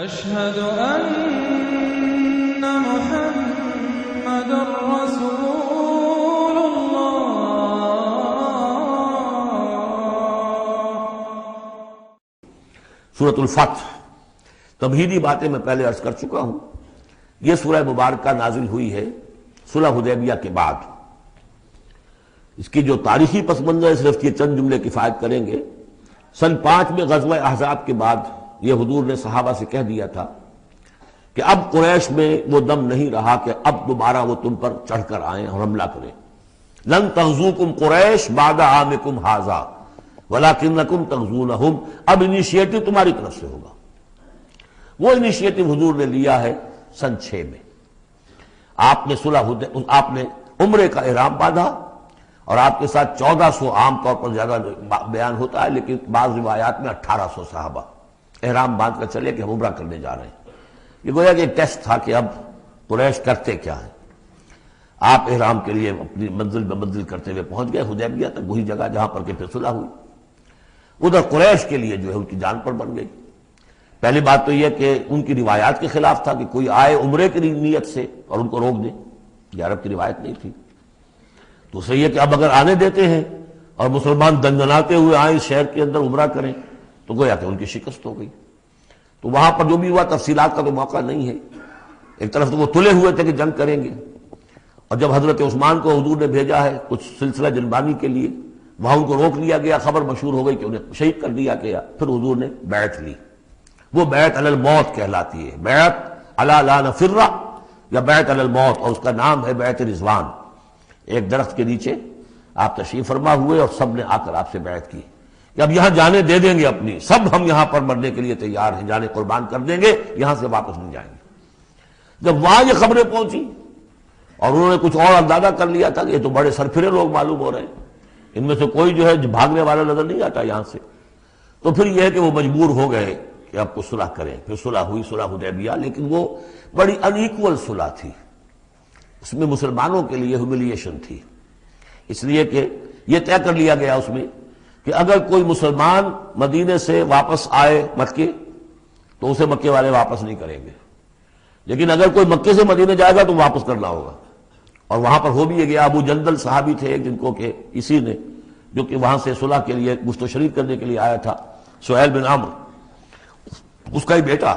أشهد أن محمد رسول الله. سورۃ الفتح تمہیدی باتیں میں پہلے عرض کر چکا ہوں. یہ سورہ مبارکہ نازل ہوئی ہے صلح حدیبیہ کے بعد. اس کی جو تاریخی پس منظر ہے صرف یہ چند جملے کفایت کریں گے. سن 5 میں غزوہ احزاب کے بعد یہ حضور نے صحابہ سے کہہ دیا تھا کہ اب قریش میں وہ دم نہیں رہا کہ اب دوبارہ وہ تم پر چڑھ کر آئیں اور حملہ کریں. لن تغزوکم قریش بعد عامکم ھذا ولکنکم تغزونہم. اب انیشیٹو تمہاری طرف سے ہوگا. وہ انیشیٹو حضور نے لیا ہے سن 6 میں. آپ نے عمرے کا احرام باندھا اور آپ کے ساتھ 1400 عام طور پر زیادہ بیان ہوتا ہے لیکن بعض روایات میں 1800 صحابہ احرام باندھ کر چلے کہ ہم عمرہ کرنے جا رہے ہیں. یہ گویا کہ ایک ٹیسٹ تھا کہ اب قریش کرتے کیا ہے. آپ احرام کے لیے اپنی منزل میں منزل کرتے ہوئے پہنچ گئے حدیبیہ تک، وہی جگہ جہاں پر کہ پھر صلح ہوئی. ادھر قریش کے لیے جو ہے ان کی جان پر بن گئی. پہلی بات تو یہ کہ ان کی روایات کے خلاف تھا کہ کوئی آئے عمرے کی نیت سے اور ان کو روک دے. یہ عرب کی روایت نہیں تھی. دوسرا یہ کہ اب اگر آنے دیتے ہیں اور مسلمان دنگناتے ہوئے آئیں اس شہر کے اندر عمرہ کریں تو گویا کہ ان کی شکست ہو گئی. تو وہاں پر جو بھی ہوا تفصیلات کا تو موقع نہیں ہے. ایک طرف تو وہ تلے ہوئے تھے کہ جنگ کریں گے، اور جب حضرت عثمان کو حضور نے بھیجا ہے کچھ سلسلہ جنبانی کے لیے، وہاں ان کو روک لیا گیا. خبر مشہور ہو گئی کہ انہیں شہید کر دیا گیا. پھر حضور نے بیعت لی. وہ بیعت علی الموت کہلاتی ہے. بیعت علی لا نفر یا بیعت علی الموت، اور اس کا نام ہے بیعت رضوان. ایک درخت کے نیچے آپ تشریف فرما ہوئے اور سب نے آ کر آپ سے بیعت کی کہ اب یہاں جانیں دے دیں گے اپنی، سب ہم یہاں پر مرنے کے لیے تیار ہیں، جانیں قربان کر دیں گے، یہاں سے واپس نہیں جائیں گے. جب وہاں یہ خبریں پہنچی اور انہوں نے کچھ اور اندازہ کر لیا تھا کہ یہ تو بڑے سرفرے لوگ معلوم ہو رہے ہیں، ان میں سے کوئی جو ہے بھاگنے والا نظر نہیں آتا یہاں سے، تو پھر یہ ہے کہ وہ مجبور ہو گئے کہ اب کو صلح کریں. پھر صلح ہوئی، صلح حدیبیہ، لیکن وہ بڑی ان ایکول صلح تھی. اس میں مسلمانوں کے لیے ہیوملیشن تھی، اس لیے کہ یہ طے کر لیا گیا اس میں کہ اگر کوئی مسلمان مدینے سے واپس آئے مکے تو اسے مکے والے واپس نہیں کریں گے، لیکن اگر کوئی مکے سے مدینے جائے گا تو واپس کرنا ہوگا. اور وہاں پر ہو بھی یہ گیا. ابو جندل صحابی تھے جن کو کہ اسی نے جو کہ وہاں سے صلح کے لیے گشت و شریک کرنے کے لیے آیا تھا، سہیل بن عمرو، اس کا ہی بیٹا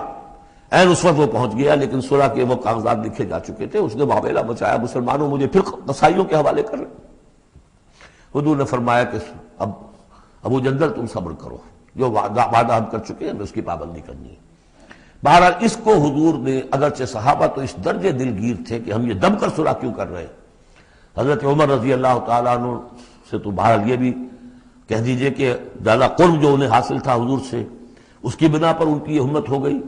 عین اس وقت وہ پہنچ گیا، لیکن صلح کے وہ کاغذات لکھے جا چکے تھے. اس نے معاملہ بچایا، مسلمانوں مجھے پھر قصائیوں کے حوالے کر رہے. حضور نے فرمایا کہ اب ابو جندل تم صبر کرو، جو وعدہ ہم کر چکے ہیں اس کی پابندی کرنی ہے. بہرحال اس کو حضور نے، اگرچہ صحابہ تو اس درجے دلگیر تھے کہ ہم یہ دم کر صلح کیوں کر رہے ہیں. حضرت عمر رضی اللہ تعالیٰ عنہ سے تو بہرحال یہ بھی کہہ دیجئے کہ زیادہ قرب جو انہیں حاصل تھا حضور سے، اس کی بنا پر ان کی یہ ہمت ہو گئی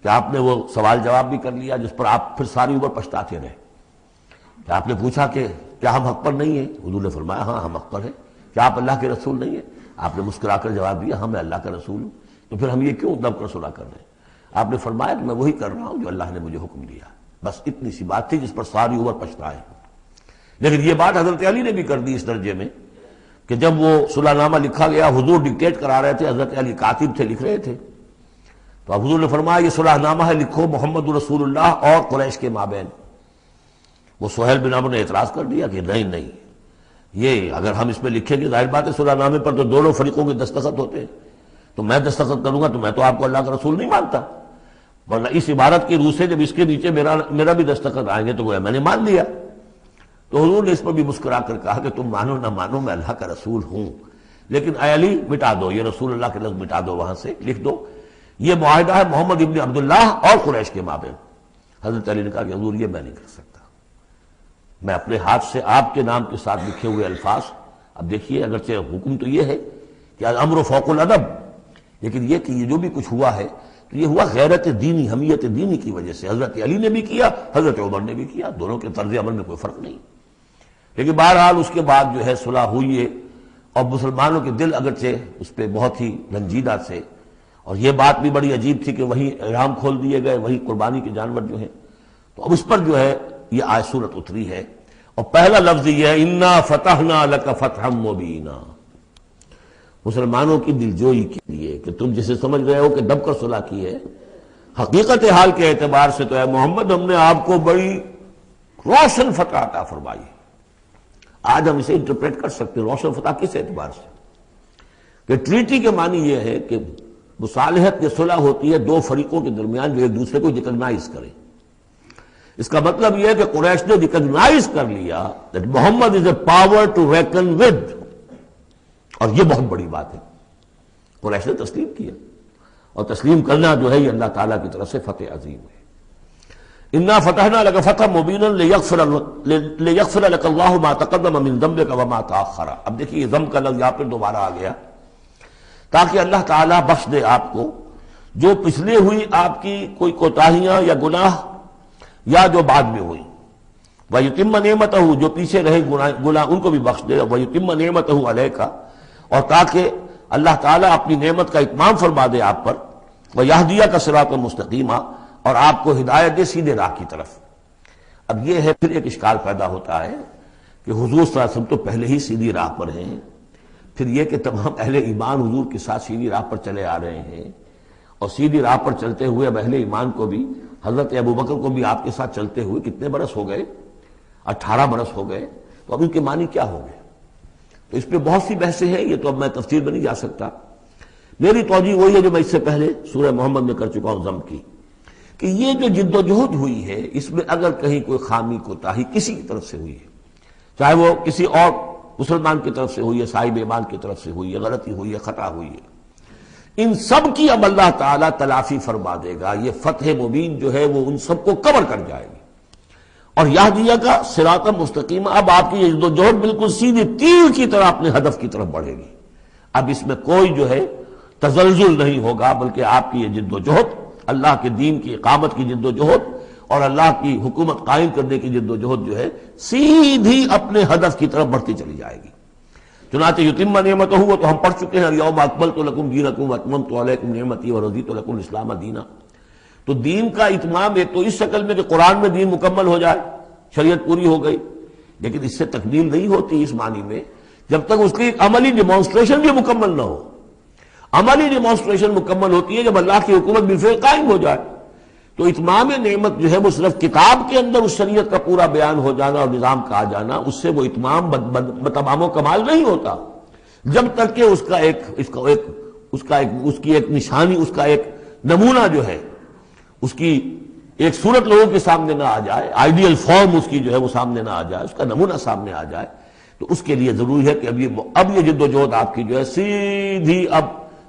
کہ آپ نے وہ سوال جواب بھی کر لیا جس پر آپ پھر ساری عمر پچھتاتے رہے. کہ آپ نے پوچھا کہ کیا ہم حق پر نہیں ہیں؟ حضور نے فرمایا ہاں ہم حق پر ہیں. کیا آپ اللہ کے رسول نہیں ہیں؟ آپ نے مسکرا کر جواب دیا ہاں میں اللہ کا رسول ہوں. تو پھر ہم یہ کیوں دم کر صلح کر رہے ہیں؟ آپ نے فرمایا کہ میں وہی کر رہا ہوں جو اللہ نے مجھے حکم دیا. بس اتنی سی بات تھی جس پر ساری عمر پچھتائے. لیکن یہ بات حضرت علی نے بھی کر دی اس درجے میں کہ جب وہ صلح نامہ لکھا گیا، حضور ڈکٹیٹ کرا رہے تھے، حضرت علی کاتب تھے، لکھ رہے تھے. تو اب حضور نے فرمایا یہ صلح نامہ ہے، لکھو محمد رسول اللہ اور قریش کے مابین. وہ سہیل بن عمرو نے اعتراض کر دیا کہ نہیں، یہ اگر ہم اس میں لکھیں گے ظاہر بات ہے صلح نامے پر تو دونوں فریقوں کے دستخط ہوتے ہیں، تو میں دستخط کروں گا تو میں تو آپ کو اللہ کا رسول نہیں مانتا، ورنہ اس عبارت کی روح سے جب اس کے نیچے میرا بھی دستخط آئیں گے تو وہ میں نے مان لیا. تو حضور نے اس پر بھی مسکرا کر کہا کہ تم مانو نہ مانو میں اللہ کا رسول ہوں، لیکن اے علی مٹا دو یہ رسول اللہ کے لفظ، مٹا دو، وہاں سے لکھ دو یہ معاہدہ ہے محمد ابن عبداللہ اور قریش کے مابین. حضرت علی نے کہا کہ حضور یہ میں نہیں کر سکتا، میں اپنے ہاتھ سے آپ کے نام کے ساتھ لکھے ہوئے الفاظ. اب دیکھیے اگرچہ حکم تو یہ ہے کہ الامر فوق الادب، لیکن یہ کہ یہ جو بھی کچھ ہوا ہے تو یہ ہوا غیرت دینی، حمیت دینی کی وجہ سے. حضرت علی نے بھی کیا، حضرت عمر نے بھی کیا، دونوں کے طرز عمل میں کوئی فرق نہیں. لیکن بہرحال اس کے بعد جو ہے صلح ہوئی ہے اور مسلمانوں کے دل اگرچہ اس پہ بہت ہی رنجیدہ تھے. اور یہ بات بھی بڑی عجیب تھی کہ وہی احرام کھول دیے گئے، وہی قربانی کے جانور جو ہیں. تو اب اس پر جو ہے یہ آیت سورت اتری ہے اور پہلا لفظ یہ ہے انا فتحنا لک فتحا مبینا. مسلمانوں کی دلجوئی کے لیے کہ تم جسے سمجھ رہے ہو کہ دب کر صلح کی ہے، حقیقت حال کے اعتبار سے تو اے محمد ہم نے آپ کو بڑی روشن فتح عطا فرمائی. آج ہم اسے انٹرپریٹ کر سکتے ہیں روشن فتح کس اعتبار سے کہ ٹریٹی کے معنی یہ ہے کہ مصالحت یا صلح ہوتی ہے دو فریقوں کے درمیان جو ایک دوسرے کو ریکگنائز کریں. اس کا مطلب یہ ہے کہ قریش نے ریکگنائز کر لیا that Muhammad is a power to reckon with, اور یہ بہت بڑی بات ہے. قریش نے تسلیم کیا، اور تسلیم کرنا جو ہے یہ اللہ تعالیٰ کی طرف سے فتح عظیم ہے. انا فتحنا لك فتحا مبینا لیغفر لك اللہ ما تقدم من ذنبك وما تاخر. اب دیکھیے ذنب کا لفظ یہاں پہ دوبارہ آ گیا تاکہ اللہ تعالیٰ بخش دے آپ کو جو پچھلے ہوئی آپ کی کوئی کوتاہیاں یا گناہ یا جو بعد میں ہوئی. وَيُتِمَّ نِعْمَتَهُ جو پیچھے رہے گناہ ان کو بھی بخش دے. وَيُتِمَّ نِعْمَتَهُ عَلَيْكَ اور تاکہ اللہ تعالیٰ اپنی نعمت کا اتمام فرما دے آپ پر. وَيَهْدِيَكَ صِرَاطًا مُسْتَقِيمًا اور آپ کو ہدایت دے سیدھے راہ کی طرف. اب یہ ہے پھر ایک اشکال پیدا ہوتا ہے کہ حضور صلی اللہ علیہ وسلم تو پہلے ہی سیدھی راہ پر ہیں، پھر یہ کہ تمام اہل ایمان حضور کے ساتھ سیدھی راہ پر چلے آ رہے ہیں، اور سیدھی راہ پر چلتے ہوئے اب اہل ایمان کو بھی حضرت ابوبکر کو بھی آپ کے ساتھ چلتے ہوئے کتنے برس ہو گئے؟ 18 برس ہو گئے. تو اب ان کے معنی کیا ہو گئے؟ تو اس پہ بہت سی بحثیں ہیں، یہ تو اب میں تفصیل میں نہیں جا سکتا. میری توجہ وہی ہے جو میں اس سے پہلے سورہ محمد میں کر چکا ہوں ضم کی، کہ یہ جو جد و جہد ہوئی ہے اس میں اگر کہیں کوئی خامی کوتاہی کسی کی طرف سے ہوئی ہے، چاہے وہ کسی اور مسلمان کی طرف سے ہوئی ہے، صاحب ایمان کی طرف سے ہوئی ہے، غلطی ہوئی ہے، خطا ہوئی ہے، ان سب کی اب اللہ تعالیٰ تلافی فرما دے گا. یہ فتح مبین جو ہے وہ ان سب کو کور کر جائے گی. اور یہدیہ کا صراط مستقیم، اب آپ کی یہ جہد بالکل سیدھی تیر کی طرح اپنے ہدف کی طرف بڑھے گی. اب اس میں کوئی جو ہے تزلزل نہیں ہوگا، بلکہ آپ کی یہ جد و جہد، اللہ کے دین کی اقامت کی جد و جہد اور اللہ کی حکومت قائم کرنے کی جد و جہد جو ہے سیدھی اپنے ہدف کی طرف بڑھتی چلی جائے گی. چنانچہ یتم نعمتہ وہ تو ہم پڑھ چکے ہیں، الیوم اکملت لکم دینکم واتممت علیکم نعمتی ورضیت لکم الاسلام دینا. تو دین کا اتمام ایک تو اس شکل میں کہ قرآن میں دین مکمل ہو جائے، شریعت پوری ہو گئی، لیکن اس سے تکمیل نہیں ہوتی اس معنی میں جب تک اس کی ایک عملی ڈیمانسٹریشن بھی مکمل نہ ہو. عملی ڈیمانسٹریشن مکمل ہوتی ہے جب اللہ کی حکومت بالفعل قائم ہو جائے. تو اتمام نعمت جو ہے وہ صرف کتاب کے اندر اس شریعت کا پورا بیان ہو جانا اور نظام کا آ جانا، اس سے وہ اتمام بتمام و کمال نہیں ہوتا جب تک کہ اس کی ایک نشانی، اس کا ایک نمونہ جو ہے، اس کی ایک صورت لوگوں کے سامنے نہ آ جائے، آئیڈیل فارم اس کی جو ہے وہ سامنے نہ آ جائے، اس کا نمونہ سامنے آ جائے. تو اس کے لیے ضروری ہے کہ اب یہ جد و جہد آپ کی جو ہے سیدھی اب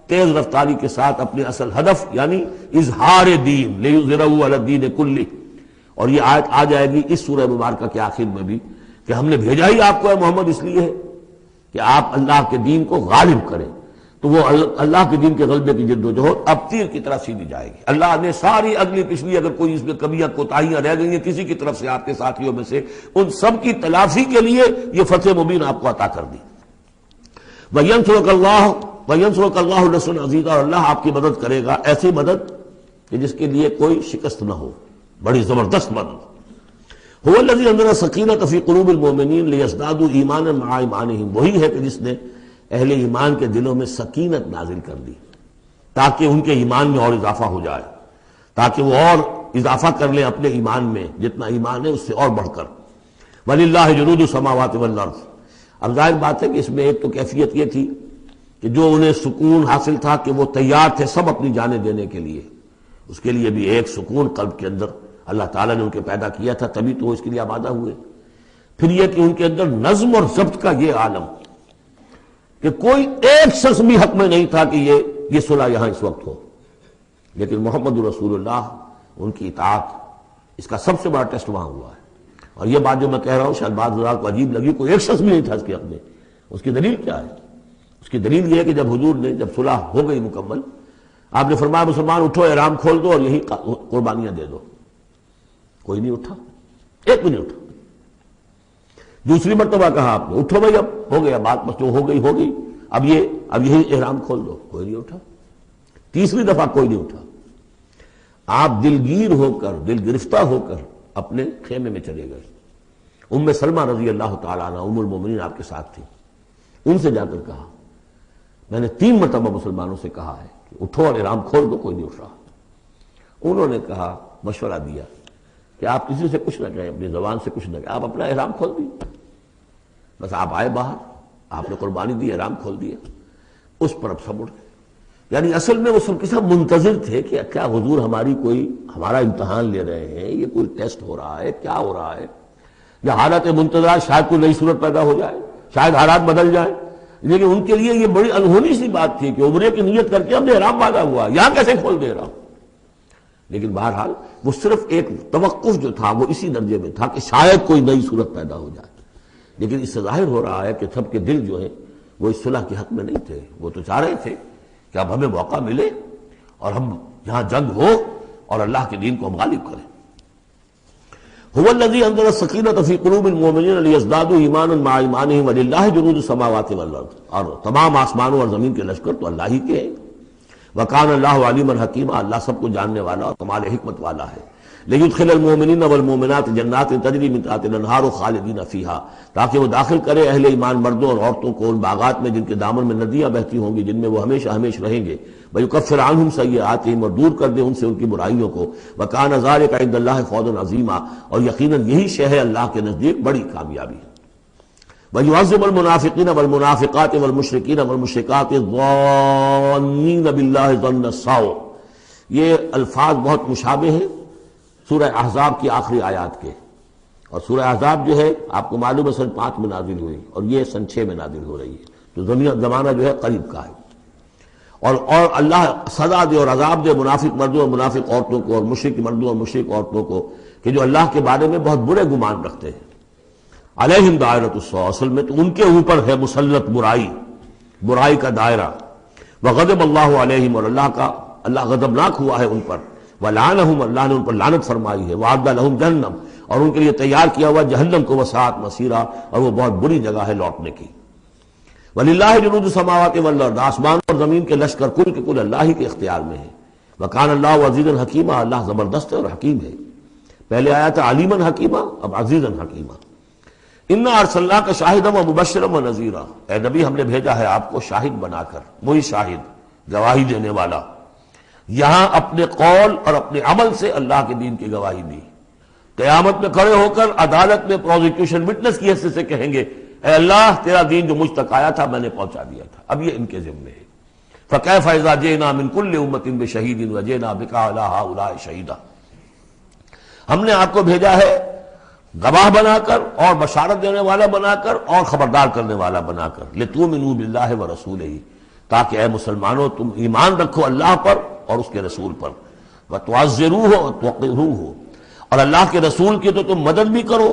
تیز رفتاری کے ساتھ اپنے اصل ہدف یعنی اظہار دین لیظہرہ علی الدین کلہ. اور یہ آیت آ جائے گی اس سورہ مبارکہ کے آخر میں بھی کہ ہم نے بھیجا ہی آپ کو اے محمد اس لیے ہے کہ آپ اللہ کے دین کو غالب کریں. تو وہ اللہ کے دین کے غلبے کی جد و جہد اب تیر کی طرح سیدھی جائے گی. اللہ نے ساری اگلی پچھلی اگر کوئی اس میں کمیاں کوتاہیاں رہ گئی ہیں کسی کی طرف سے آپ کے ساتھیوں میں سے، ان سب کی تلافی کے لیے یہ فتح مبین آپ کو عطا کر دی. وَيَنْصُرَكَ اللَّهُ نَصْرًا عَزِيزًا اور اللہ آپ کی مدد کرے گا ایسی مدد کہ جس کے لیے کوئی شکست نہ ہو، بڑی زبردست مدد. هُوَ الَّذِي أَنزَلَ السَّكِينَةَ فِي قُلُوبِ الْمُؤْمِنِينَ لِيَزْدَادُوا إِيمَانًا مَعَ إِيمَانِهِمْ. وہی ہے کہ جس نے اہل ایمان کے دلوں میں سکینت نازل کر دی تاکہ ان کے ایمان میں اور اضافہ ہو جائے، تاکہ وہ اور اضافہ کر لیں اپنے ایمان میں، جتنا ایمان ہے اس سے اور بڑھ کر. وَلِلَّهِ جُنُودُ السَّمَاوَاتِ وَالْأَرْضِ. اب ظاہر بات ہے کہ اس میں ایک تو کیفیت یہ تھی کہ جو انہیں سکون حاصل تھا کہ وہ تیار تھے سب اپنی جانیں دینے کے لیے، اس کے لیے بھی ایک سکون قلب کے اندر اللہ تعالیٰ نے ان کے پیدا کیا تھا، تبھی تو وہ اس کے لیے آمادہ ہوئے. پھر یہ کہ ان کے اندر نظم اور ضبط کا یہ عالم کہ کوئی ایک شخص بھی حق میں نہیں تھا کہ یہ صلح یہاں اس وقت ہو، لیکن محمد رسول اللہ ان کی اطاعت اس کا سب سے بڑا ٹیسٹ وہاں ہوا ہے. اور یہ بات جو میں کہہ رہا ہوں شاید بعض حضرات کو عجیب لگی، کوئی ایک شخص بھی نہیں تھا اس کے حق میں. اس کی دلیل کیا ہے؟ اس کی دلیل یہ ہے کہ جب حضور نے جب صلح ہو گئی مکمل، آپ نے فرمایا مسلمان اٹھو، احرام کھول دو اور یہی قربانیاں دے دو. کوئی نہیں اٹھا، ایک بھی نہیں اٹھا. دوسری مرتبہ کہا آپ نے اٹھو بھائی اب ہو گیا بات، بس جو ہو گئی ہو گئی، اب یہی احرام کھول دو. کوئی نہیں اٹھا. تیسری دفعہ کوئی نہیں اٹھا. آپ دلگیر ہو کر، دل گرفتہ ہو کر اپنے خیمے میں چلے گئے. ام سلمہ رضی اللہ تعالیٰ عنہ ام المومنین آپ کے ساتھ تھی. ان سے جا کر کہا میں نے 3 مرتبہ مسلمانوں سے کہا ہے کہ اٹھو اور احرام کھول دو، کوئی نہیں اٹھ رہا. انہوں نے کہا، مشورہ دیا کہ آپ کسی سے کچھ نہ کہیں، اپنی زبان سے کچھ نہ کہیں، آپ اپنا احرام کھول دیے، بس آپ آئے باہر، آپ نے قربانی دی، احرام کھول دیا، اس پر اب سب اٹھ گئے۔ یعنی اصل میں وہ سب کے سب منتظر تھے کہ کیا حضور ہمارا امتحان لے رہے ہیں، یہ کوئی ٹیسٹ ہو رہا ہے، کیا ہو رہا ہے، یا حالت منتظر شاید کوئی نئی صورت پیدا ہو جائے، شاید حالات بدل جائیں۔ لیکن ان کے لیے یہ بڑی انہونی سی بات تھی کہ عمرے کی نیت کر کے ہم نے احرام باندھا ہوا، یہاں کیسے کھول دے رہا ہوں۔ لیکن بہرحال وہ صرف ایک توقف جو تھا وہ اسی درجے میں تھا کہ شاید کوئی نئی صورت پیدا ہو جائے، لیکن اس سے ظاہر ہو رہا ہے کہ سب کے دل جو ہیں وہ اس صلح کے حق میں نہیں تھے، وہ تو چاہ رہے تھے کہ اب ہمیں موقع ملے اور ہم یہاں جنگ ہو اور اللہ کے دین کو ہم غالب کریں۔ هو الذي انزل السکینۃ فی قلوب المؤمنین لیزدادوا ایمانا مع ایمانہم وللہ جنود السماوات والارض، اور تمام آسمانوں اور زمین کے لشکر تو اللہ ہی کے ہیں۔ وکان اللہ علیما حکیما، اللہ سب کو جاننے والا اور کمال حکمت والا ہے۔ لیدخل المؤمنین والمؤمنات جنات تجری من تحتها الانہار خالدین فیہا، تاکہ وہ داخل کرے اہل ایمان مردوں اور عورتوں کو ان باغات میں جن کے دامن میں ندیاں بہتی ہوں گی، جن میں وہ ہمیشہ ہمیشہ رہیں گے۔ ویکفر عنہم سیئاتہم، اور دور کر دے ان سے ان کی برائیوں کو۔ وکان ذلک عند اللہ فوزا عظیما، اور یقیناً یہی شے ہے اللہ کے نزدیک بڑی کامیابی ہے۔ وَيُعَذِّبُ الْمُنَافِقِينَ وَالْمُنَافِقَاتِ وَالْمُشْرِكِينَ وَالْمُشْرِكَاتِ الظَّانِّينَ بِاللَّهِ ظَنَّ السَّوْءِ، یہ الفاظ بہت مشابہ ہیں سورہ احزاب کی آخری آیات کے، اور سورہ احزاب جو ہے آپ کو معلوم ہے سن 5 میں نازل ہوئی اور یہ سن 6 میں نازل ہو رہی ہے، تو زمانہ جو ہے قریب کا ہے۔ اور اللہ سزا دے اور عذاب دے منافق مردوں اور منافق عورتوں کو، اور مشرک مردوں اور مشرک عورتوں کو، کہ جو اللہ کے بارے میں بہت برے گمان رکھتے ہیں۔ علیہم دائرۃ السوء، اصل میں تو ان کے اوپر ہے مسلط برائی کا دائرہ۔ وغضب اللہ علیہم، اور اللہ غضبناک ہوا ہے ان پر۔ ولعنہم، اللہ نے ان پر لعنت فرمائی ہے۔ وعد لہم جہنم، اور ان کے لیے تیار کیا ہوا جہنم کو، وساعت مصیرا، اور وہ بہت بری جگہ ہے لوٹنے کی۔ وللہ جنود السماوات والارض، آسمان اور زمین کے لشکر کل کے کل اللہ ہی کے اختیار میں ہے۔ وکان اللہ عزیزا حکیما، اللہ زبردست ہے اور حکیم ہے۔ پہلے آیا تھا علیما حکیما، اب عزیزا حکیما۔ انا ارسلناک شاہدا ومبشرا ونذیرا، اے نبی ہم نے بھیجا ہے آپ کو شاہد بنا کر، وہی شاہد، گواہی دینے والا۔ یہاں اپنے قول اور اپنے عمل سے اللہ کے دین کی گواہی دی۔ قیامت میں کھڑے ہو کر عدالت میں پروزیکیوشن وٹنس کی حیثیت سے کہیں گے اے اللہ تیرا دین جو مجھ تک آیا تھا میں نے پہنچا دیا تھا۔ اب یہ ان کے ذمے ہے۔ فکیف اذا جئنا من کل امۃ بشہید وجئنا بک علی ہؤلاء شہیدا، ہم نے آپ کو بھیجا ہے گواہ بنا کر اور بشارت دینے والا بنا کر اور خبردار کرنے والا بنا کر، لتؤمنوا باللہ ورسولہ، تاکہ اے مسلمانوں تم ایمان رکھو اللہ پر اور اس کے رسول پر، وتعزروہ وتوقروہ، اور اللہ کے رسول کی تو تم مدد بھی کرو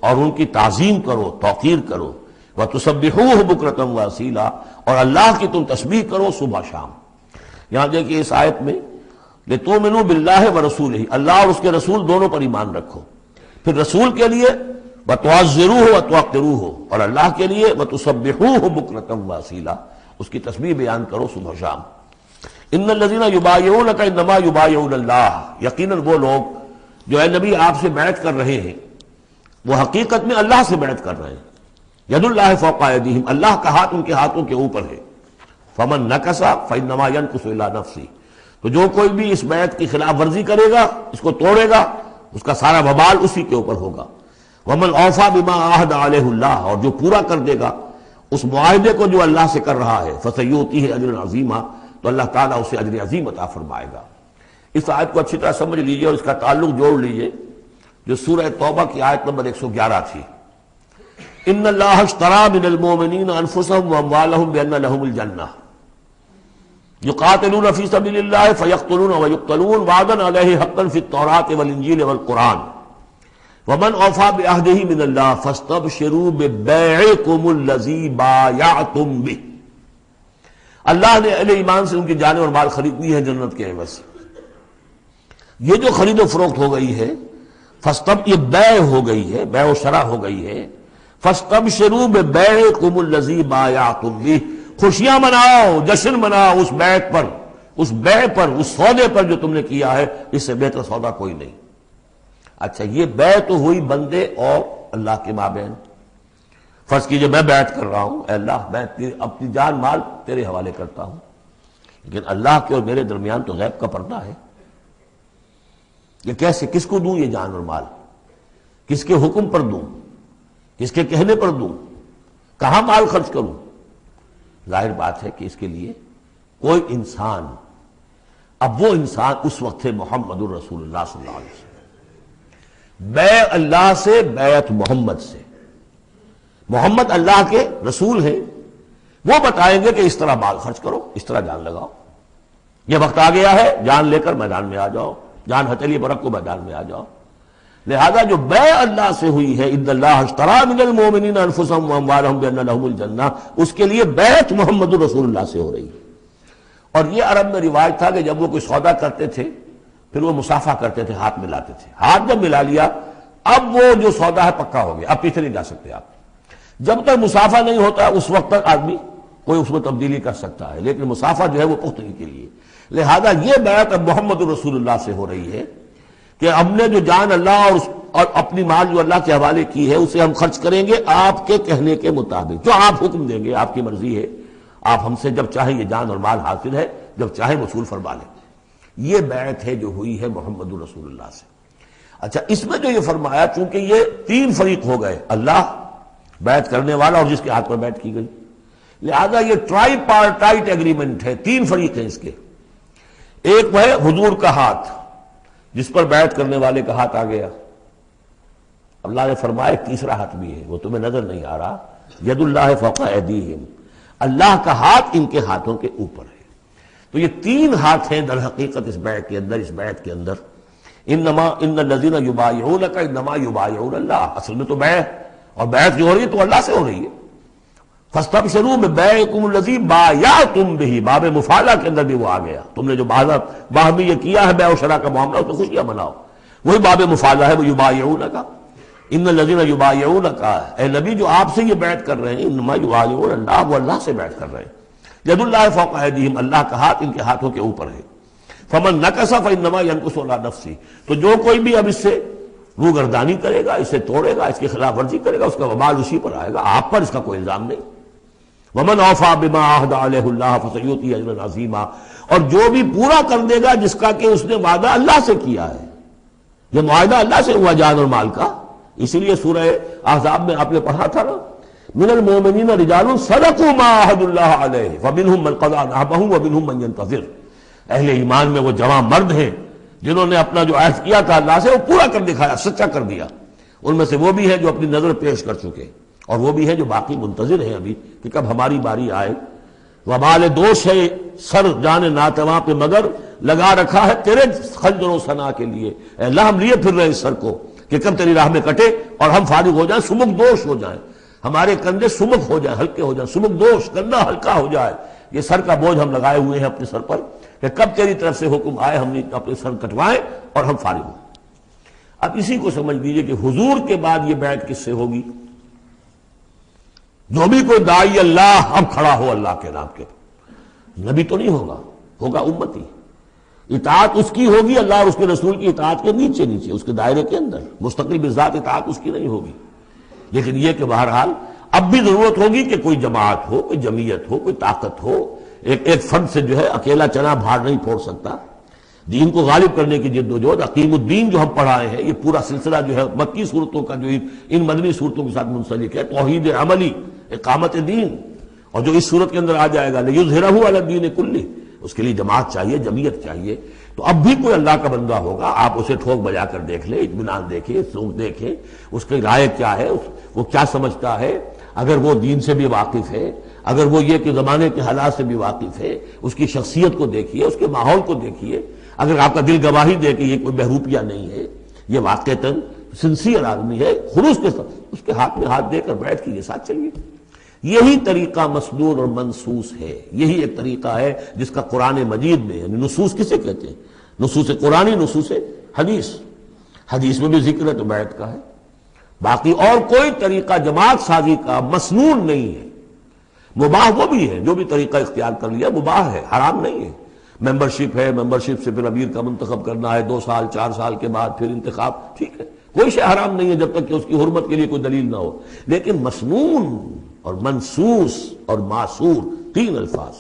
اور ان کی تعظیم کرو، توقیر کرو، وتسبحوہ بکرۃ واصیلا، اور اللہ کی تم تسبیح کرو صبح شام۔ یہاں دیکھیے اس آیت میں لتؤمنوا باللہ ورسولہ، اللہ اور اس کے رسول دونوں پر ایمان رکھو، پھر رسول کے لیے وتعزروہ وتوقروہ، اور اللہ کے لیے وتسبحوہ بکرۃ واصیلا، اس کی تسبیح بیان کرو صبح شام۔ ان الذین یبایعونک انما یبایعون اللہ، یقیناً وہ لوگ جو اے نبی آپ سے بیعت کر رہے ہیں وہ حقیقت میں اللہ سے بیعت کر رہے ہیں۔ ید اللہ فوق ایدیہم، اللہ کا ہاتھ ان کے ہاتھوں کے اوپر ہے۔ فمن نکث فانما ینکث الی نفسہ، تو جو کوئی بھی اس بیعت کی خلاف ورزی کرے گا، اس کو توڑے گا، اس کا سارا وبال اسی کے اوپر ہوگا۔ ومن اوفی بما عاہد علیہ اللہ، اور جو پورا کر دے گا اس معاہدے کو جو اللہ سے کر رہا ہے، فسیؤتیہ اجرا عظیما، تو اللہ تعالیٰ اسے اجر عظیم عطا فرمائے گا۔ اس آیت کو اچھی طرح سمجھ لیجئے اور اس کا تعلق جوڑ لیجئے جو سورہ توبہ کی آیت نمبر 111 تھی۔ ان اللہ اشتری من المؤمنین انفسهم واموالهم بان لهم الجنہ یقاتلون فی سبیل اللہ فیقتلون ویقتلون وعدا علیہ حقا فی التوراۃ والانجیل والقرآن ومن اوفی بعہدہ من اللہ فاستبشروا ببیعکم الذی بایعتم بہ، اللہ نے اہل ایمان سے ان کی جانیں اور مال خرید لی ہے جنت کے عوض۔ یہ جو خرید و فروخت ہو گئی ہے یہ بیع ہو گئی ہے، بیع و شرع ہو گئی ہے۔ فاستبشروا ببیعکم الذی بایعتم بہ، خوشیاں مناؤ، جشن مناؤ اس بیعت پر، اس بیع پر، اس سودے پر جو تم نے کیا ہے، اس سے بہتر سودا کوئی نہیں۔ اچھا یہ بیع تو ہوئی بندے اور اللہ کے مابین۔ فرض کیجئے میں بیعت کر رہا ہوں، اے اللہ میں اپنی جان مال تیرے حوالے کرتا ہوں، لیکن اللہ کے اور میرے درمیان تو غیب کا پردہ ہے۔ یہ کیسے، کس کو دوں یہ جان اور مال، کس کے حکم پر دوں، کس کے کہنے پر دوں، کہاں مال خرچ کروں؟ ظاہر بات ہے کہ اس کے لیے کوئی انسان، اب وہ انسان اس وقت ہے محمد الرسول اللہ صلی اللہ علیہ وسلم، بیع اللہ سے، بیعت محمد سے۔ محمد اللہ کے رسول ہیں، وہ بتائیں گے کہ اس طرح مال خرچ کرو، اس طرح جان لگاؤ، یہ وقت آ گیا ہے جان لے کر میدان میں آ جاؤ، جان ہتھیلی پر رکھو میدان میں آ جاؤ۔ لہذا جو بیع اللہ سے ہوئی ہے، ان اللہ اشتری من المؤمنین انفسهم واموالهم بان لهم الجنہ، اس کے لیے بیعت محمد الرسول اللہ سے ہو رہی ہے۔ اور یہ عرب میں رواج تھا کہ جب وہ کوئی سودا کرتے تھے پھر وہ مصافحہ کرتے تھے، ہاتھ ملاتے تھے، ہاتھ جب ملا لیا اب وہ جو سودا ہے پکا ہو گیا، اب پیچھے نہیں جا سکتے آپ۔ جب تک مصافحہ نہیں ہوتا اس وقت تک آدمی کوئی اس میں تبدیلی کر سکتا ہے، لیکن مصافحہ جو ہے وہ پختگی کے لیے۔ لہذا یہ بیعت اب محمد الرسول اللہ سے ہو رہی ہے کہ ہم نے جو جان اللہ اور اپنی مال جو اللہ کے حوالے کی ہے اسے ہم خرچ کریں گے آپ کے کہنے کے مطابق، جو آپ حکم دیں گے، آپ کی مرضی ہے، آپ ہم سے جب چاہیں یہ جان اور مال حاصل ہے، جب چاہیں وصول فرما لیں۔ یہ بیعت ہے جو ہوئی ہے محمد الرسول اللہ سے۔ اچھا، اس میں جو یہ فرمایا، چونکہ یہ تین فریق ہو گئے، اللہ، بیعت کرنے والا اور جس کے ہاتھ پر بیعت کی گئی، لہذا یہ ٹرائی پارٹائٹ ایگریمنٹ ہے، تین فریق ہیں اس کے۔ ایک وہ ہے حضور کا ہاتھ، جس پر بیعت کرنے والے کا ہاتھ آ گیا۔ اللہ نے فرمایا ایک تیسرا ہاتھ بھی ہے، وہ تمہیں نظر نہیں آ رہا، ید اللہ فوق ایدیہم، اللہ کا ہاتھ ان کے ہاتھوں کے اوپر ہے۔ تو یہ تین ہاتھ ہیں در حقیقت اس بیعت کے اندر، اس بیعت کے اندر۔ ان الذین یبایعونک انما یبایعون اللہ، اصل میں تو بیعت، اور بیعت جو ہو رہی ہے تو اللہ سے ہو رہی ہے۔ فاستبشروا ببیعکم الذی بایعتم بہ، باب مفاعلہ کے اندر بھی وہ آ گیا، تم نے جو باہمی یہ کیا ہے بیع و شراء کا معاملہ، اس میں خوشیاں مناؤ، وہی باب مفاعلہ ہے، وہ یبایعونک۔ ان الذین یبایعونک، اے نبی جو آپ سے یہ بیعت کر رہے ہیں، انما یبایعون اللہ، وہ اللہ سے بیعت کر رہے ہیں۔ ید اللہ فوق ایدیہم، اللہ کا ہاتھ ان کے ہاتھوں کے اوپر ہے۔ فمن نکث فانما ینکث علی نفسہ، تو جو کوئی بھی اب اس سے روگردانی کرے گا، اسے توڑے گا، اس کی خلاف ورزی کرے گا، اس کا وبال اسی پر آئے گا، آپ پر اس کا کوئی الزام نہیں۔ ومن اوفی بما عہد علیہ اللہ فسیؤتی اجرا عظیما، اور جو بھی پورا کر دے گا جس کا کہ اس نے وعدہ اللہ سے کیا ہے، یہ معاہدہ اللہ سے ہوا جان اور مال کا۔ اسی لیے سورہ احزاب میں آپ نے پڑھا تھا نا، من المؤمنین رجال صدقوا ما عہدوا اللہ علیہ فمنہم من قضی نحبہ ومنہم من ینتظر۔ اہل ایمان میں وہ جوان مرد ہیں جنہوں نے اپنا جو عہد کیا تھا اللہ سے وہ پورا کر دکھایا، سچا کر دیا۔ ان میں سے وہ بھی ہیں جو اپنی نظر پیش کر چکے، اور وہ بھی ہیں جو باقی منتظر ہیں ابھی کہ کب ہماری باری آئے۔ وبال دوش ہے سر جان ناتواں پہ، مگر لگا رکھا ہے تیرے خنجر و ثنا کے لیے، اے اللہ ہم لیے پھر رہے اس سر کو کہ کب تیری راہ میں کٹے اور ہم فارغ ہو جائیں، سمک دوش ہو جائیں، ہمارے کندھے سمک ہو جائیں، ہلکے ہو جائیں، سمک دوش، کندھا ہلکا ہو جائے۔ یہ سر کا بوجھ ہم لگائے ہوئے ہیں اپنے سر پر کہ کب تیری طرف سے حکم آئے ہم نے اپنے سر کٹوائیں اور ہم فارغ ہوں۔ اب اسی کو سمجھ لیجئے کہ حضور کے بعد یہ بیعت کس سے ہوگی؟ جو بھی کوئی داعی اللہ اب کھڑا ہو اللہ کے نام کے، نبی تو نہیں ہوگا، ہوگا امتی، اطاعت اس کی ہوگی، اللہ اور اس کے رسول کی اطاعت کے نیچے نیچے، اس کے دائرے کے اندر، مستقل بذات اطاعت اس کی نہیں ہوگی۔ لیکن یہ کہ بہرحال اب بھی ضرورت ہوگی کہ کوئی جماعت ہو، کوئی جمعیت ہو، کوئی طاقت ہو، ایک فرد سے جو ہے اکیلا چنا بھاڑ نہیں پھوڑ سکتا۔ دین کو غالب کرنے کی جد و جہد، عقیم الدین جو ہم پڑھائے ہیں، یہ پورا سلسلہ جو ہے مکی صورتوں کا جو ان مدنی صورتوں کے ساتھ منسلک ہے، توحید عملی، اقامت دین، اور جو اس صورت کے اندر آ جائے گا لیظہرہ علی الدین کلہ، اس کے لیے جماعت چاہیے، جمعیت چاہیے۔ تو اب بھی کوئی اللہ کا بندہ ہوگا، آپ اسے ٹھوک بجا کر دیکھ لیں، اطمینان دیکھیں، سوچ دیکھیں، اس کی رائے کیا ہے، وہ کیا سمجھتا ہے، اگر وہ دین سے بھی واقف ہے، اگر وہ یہ کہ زمانے کے حالات سے بھی واقف ہے، اس کی شخصیت کو دیکھیے، اس کے ماحول کو دیکھیے، اگر آپ کا دل گواہی دے کہ یہ کوئی بہروپیہ نہیں ہے، یہ واقعتاً سنسیئر آدمی ہے، خلوص کے ساتھ اس کے ہاتھ میں ہاتھ دے کر بیٹھ کے یہ ساتھ چلیے۔ یہی طریقہ مسنون اور منصوص ہے، یہی ایک طریقہ ہے جس کا قرآن مجید میں، یعنی نصوص کسے کہتے ہیں؟ نصوص قرآنی، نصوص حدیث، حدیث میں بھی ذکر ہے تو بیعت کا ہے۔ باقی اور کوئی طریقہ جماعت سازی کا مسنون نہیں ہے، مباح وہ بھی ہے، جو بھی طریقہ اختیار کر لیا مباح ہے، حرام نہیں ہے۔ ممبرشپ ہے، ممبرشپ سے پھر امیر کا منتخب کرنا ہے، 2 سال 4 سال کے بعد پھر انتخاب، ٹھیک ہے، کوئی شے حرام نہیں ہے جب تک کہ اس کی حرمت کے لیے کوئی دلیل نہ ہو۔ لیکن مسنون اور منصوص اور معصور، تین الفاظ۔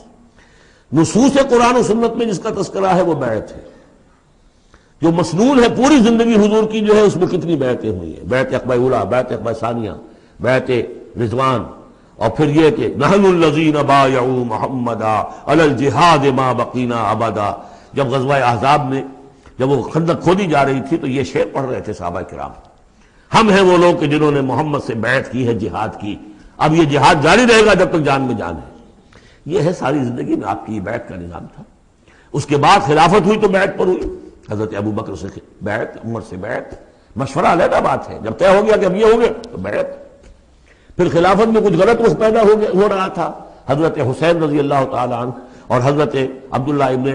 نصوص قرآن و سنت میں جس کا تذکرہ ہے وہ بیعت ہے، جو مسنون ہے پوری زندگی حضور کی جو ہے اس میں کتنی بیعتیں ہوئی ہیں، بیعت عقبہ اولیٰ، بیعت عقبہ ثانیہ، بیعت رضوان، اور پھر یہ کہ نحن الذین بایعوا محمدا علی الجہاد ما بقینا ابدا. جب غزوہ احزاب میں جب وہ خندق کھودی جا رہی تھی تو یہ شعر پڑھ رہے تھے صحابہ کرام، ہم ہیں وہ لوگ کہ جنہوں نے محمد سے بیعت کی ہے، جہاد کی، اب یہ جہاد جاری رہے گا جب تک جان میں جان ہے. یہ ہے ساری زندگی میں آپ کی بیعت کا نظام تھا. اس کے بعد خلافت ہوئی تو بیعت پر ہوئی، حضرت ابو بکر سے بیعت، عمر سے بیعت، مشورہ علیحدہ بات ہے، جب طے ہو گیا کہ اب یہ ہو گئے تو بیعت. پھر خلافت میں کچھ غلط رخ پیدا ہو رہا تھا، حضرت حسین رضی اللہ تعالیٰ عنہ اور حضرت عبداللہ ابن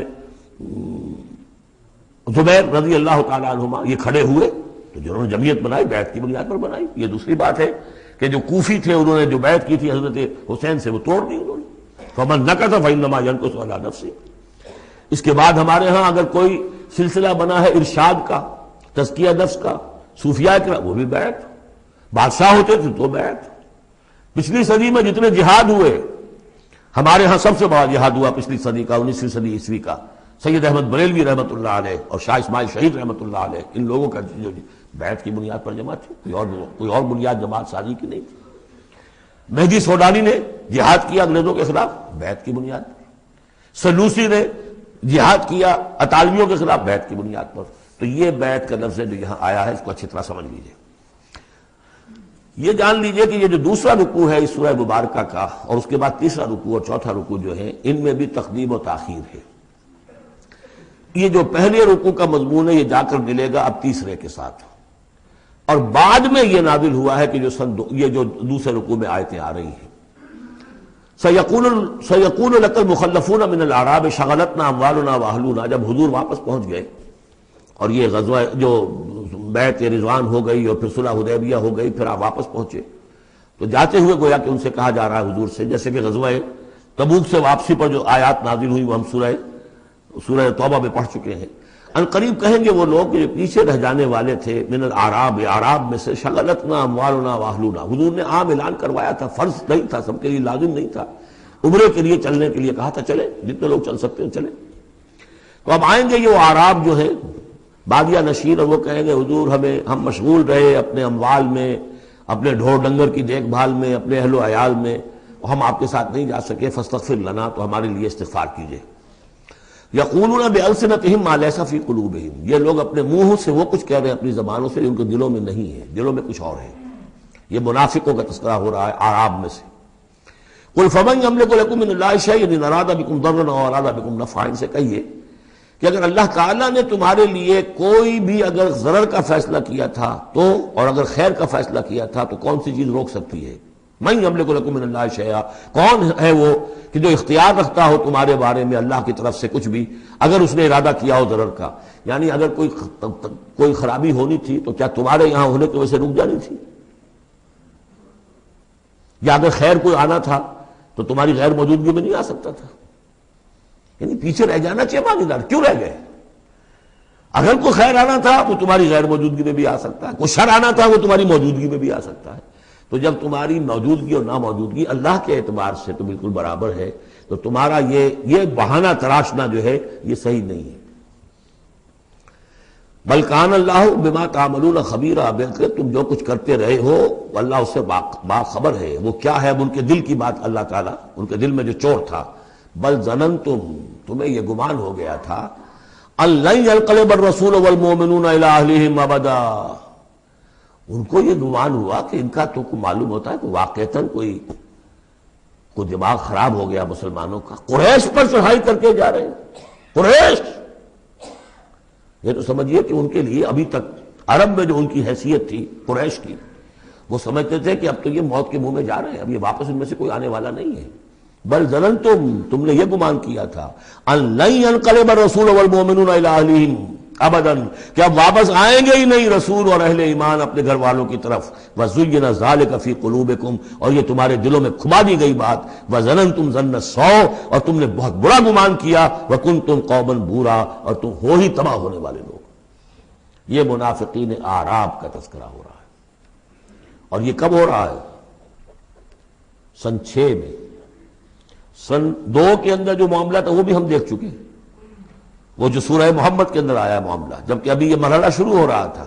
زبیر رضی اللہ تعالیٰ عنہما یہ کھڑے ہوئے تو جنہوں نے جمعیت بنائی بیعت کی بنیاد پر بنائی. یہ دوسری بات ہے کہ جو کوفی تھے انہوں نے جو بیعت کی تھی حضرت حسین سے وہ توڑ دی انہوں نے. فمن نکث فانما ینکث علی نفسہ. اس کے بعد ہمارے ہاں اگر کوئی سلسلہ بنا ہے ارشاد کا، تزکیہ نفس کا، صوفیاء کا، وہ بھی بیعت. بادشاہ ہوتے تھے تو بیعت. پچھلی صدی میں جتنے جہاد ہوئے، ہمارے ہاں سب سے بڑا جہاد ہوا پچھلی صدی کا، 19ویں صدی عیسوی کا، سید احمد بریلوی رحمۃ اللہ علیہ اور شاہ اسماعیل شہید رحمۃ اللہ علیہ، ان لوگوں کا جو بیعت کی بنیاد پر جماعت تھی، کوئی اور بنیاد جماعت سازی کی نہیں تھی. مہدی سوڈانی نے جہاد کیا انگریزوں کے خلاف بیعت کی بنیاد پر، سلوسی نے جہاد کیا اطالویوں کے خلاف بیعت کی بنیاد پر. تو یہ بیعت کا لفظ جو یہاں آیا ہے اس کو اچھی طرح سمجھ لیجیے. یہ جان لیجئے کہ یہ جو دوسرا رکوع ہے اس سورہ مبارکہ کا، اور اس کے بعد تیسرا رکوع اور چوتھا رکوع جو ہے، ان میں بھی تقدیم و تاخیر ہے. یہ جو پہلے رکوع کا مضمون ہے یہ جا کر ملے گا اب تیسرے کے ساتھ، اور بعد میں یہ نازل ہوا ہے کہ یہ جو دوسرے رکوع میں آیتیں آ رہی ہیں. سَيَقُولُ لَكَ الْمُخَلَّفُونَ مِنَ الْأَعْرَابِ شَغَلَتْنَا أَمْوَالُنَا وَأَهْلُونَا. جب حضور واپس پہنچ گئے اور یہ غزوہ جو بیعت رضوان ہو گئی اور پھر صلح حدیبیہ ہو گئی، پھر آپ واپس پہنچے تو جاتے ہوئے گویا کہ ان سے کہا جا رہا ہے حضور سے، جیسے کہ غزوہ تبوک سے واپسی پر جو آیات نازل ہوئی وہ ہم سورہ توبہ میں پڑھ چکے ہیں. ان قریب کہیں گے وہ لوگ جو پیچھے رہ جانے والے تھے، من الاعراب، اعراب میں سے، شغلتنا اموالنا واہلونا. حضور نے عام اعلان کروایا تھا، فرض نہیں تھا، سب کے لیے لازم نہیں تھا. عمرے کے لیے چلنے کے لیے کہا تھا چلے، جتنے لوگ چل سکتے ہیں چلیں. تو اب آئیں گے یہ وہ اعراب جو ہیں بادیہ نشین، اور وہ کہیں گے حضور ہم مشغول رہے اپنے اموال میں، اپنے ڈھور ڈنگر کی دیکھ بھال میں، اپنے اہل و عیال میں، ہم آپ کے ساتھ نہیں جا سکے، فاستغفر لنا، تو ہمارے لیے استغفار کیجئے. یقولون بألسنتہم ما لیس فی قلوبہم. یہ لوگ اپنے منہ سے وہ کچھ کہہ رہے ہیں اپنی زبانوں سے، ان کے دلوں میں نہیں ہے، دلوں میں کچھ اور ہے. یہ منافقوں کا تذکرہ ہو رہا ہے اعراب میں سے. قل فمن یملک لکم من اللہ شیئا ان اراد بکم ضرا او اراد بکم نفعا. ان سے کہیے کہ اگر اللہ تعالیٰ نے تمہارے لیے کوئی بھی اگر ضرر کا فیصلہ کیا تھا تو، اور اگر خیر کا فیصلہ کیا تھا تو کون سی چیز روک سکتی ہے؟ من یملک لکم من اللہ شیئا، کون ہے وہ کہ جو اختیار رکھتا ہو تمہارے بارے میں اللہ کی طرف سے کچھ بھی، اگر اس نے ارادہ کیا ہو ضرر کا. یعنی اگر کوئی خرابی ہونی تھی تو کیا تمہارے یہاں ہونے کی وجہ سے رک جانی تھی؟ یا اگر خیر کوئی آنا تھا تو تمہاری غیر موجودگی میں نہیں آ سکتا تھا؟ یعنی پیچھے رہ جانا چاہیے ماندار، کیوں رہ گئے؟ اگر کوئی خیر آنا تھا تو تمہاری غیر موجودگی میں بھی آ سکتا ہے، کوئی شر آنا تھا وہ تمہاری موجودگی میں بھی آ سکتا ہے. تو جب تمہاری موجودگی اور ناموجودگی اللہ کے اعتبار سے تو بالکل برابر ہے، تو تمہارا یہ بہانہ تراشنا جو ہے یہ صحیح نہیں ہے. بل کان اللہ بما تعملون خبیرا، بلکہ تم جو کچھ کرتے رہے ہو اللہ اس سے باخبر ہے. وہ کیا ہے؟ اب ان کے دل کی بات اللہ تعالیٰ، ان کے دل میں جو چور تھا. بل ظننتم، تمہیں یہ گمان ہو گیا تھا، ان لن ينقلب الرسول والمؤمنون الى اہلہم ابدا. ان کو یہ گمان ہوا کہ ان کا تو معلوم ہوتا ہے کہ واقعتاً کوئی دماغ خراب ہو گیا مسلمانوں کا، قریش پر چڑھائی کر کے جا رہے ہیں. قریش، یہ تو سمجھیے کہ ان کے لیے ابھی تک عرب میں جو ان کی حیثیت تھی قریش کی، وہ سمجھتے تھے کہ اب تو یہ موت کے منہ میں جا رہے ہیں، اب یہ واپس ان میں سے کوئی آنے والا نہیں ہے. بل ظننتم، تم نے یہ گمان کیا تھا، ان لن ينقلب الرسول والمؤمنون الى اہلہم ابدا، کہ اب واپس آئیں گے ہی نہیں رسول اور اہل ایمان اپنے گھر والوں کی طرف. وزین ذلک فی قلوبکم، اور یہ تمہارے دلوں میں کھما دی گئی بات. وظننتم ظن السوء، اور تم نے بہت برا گمان کیا. وکنتم قوما بورا، اور تم ہو ہی تباہ ہونے والے لوگ. یہ منافقین اعراب کا تذکرہ ہو رہا ہے، اور یہ کب ہو رہا ہے؟ سن 6 میں. سن 2 کے اندر جو معاملہ تھا وہ بھی ہم دیکھ چکے. وہ جو سورہ محمد کے اندر آیا معاملہ، جبکہ ابھی یہ مرحلہ شروع ہو رہا تھا،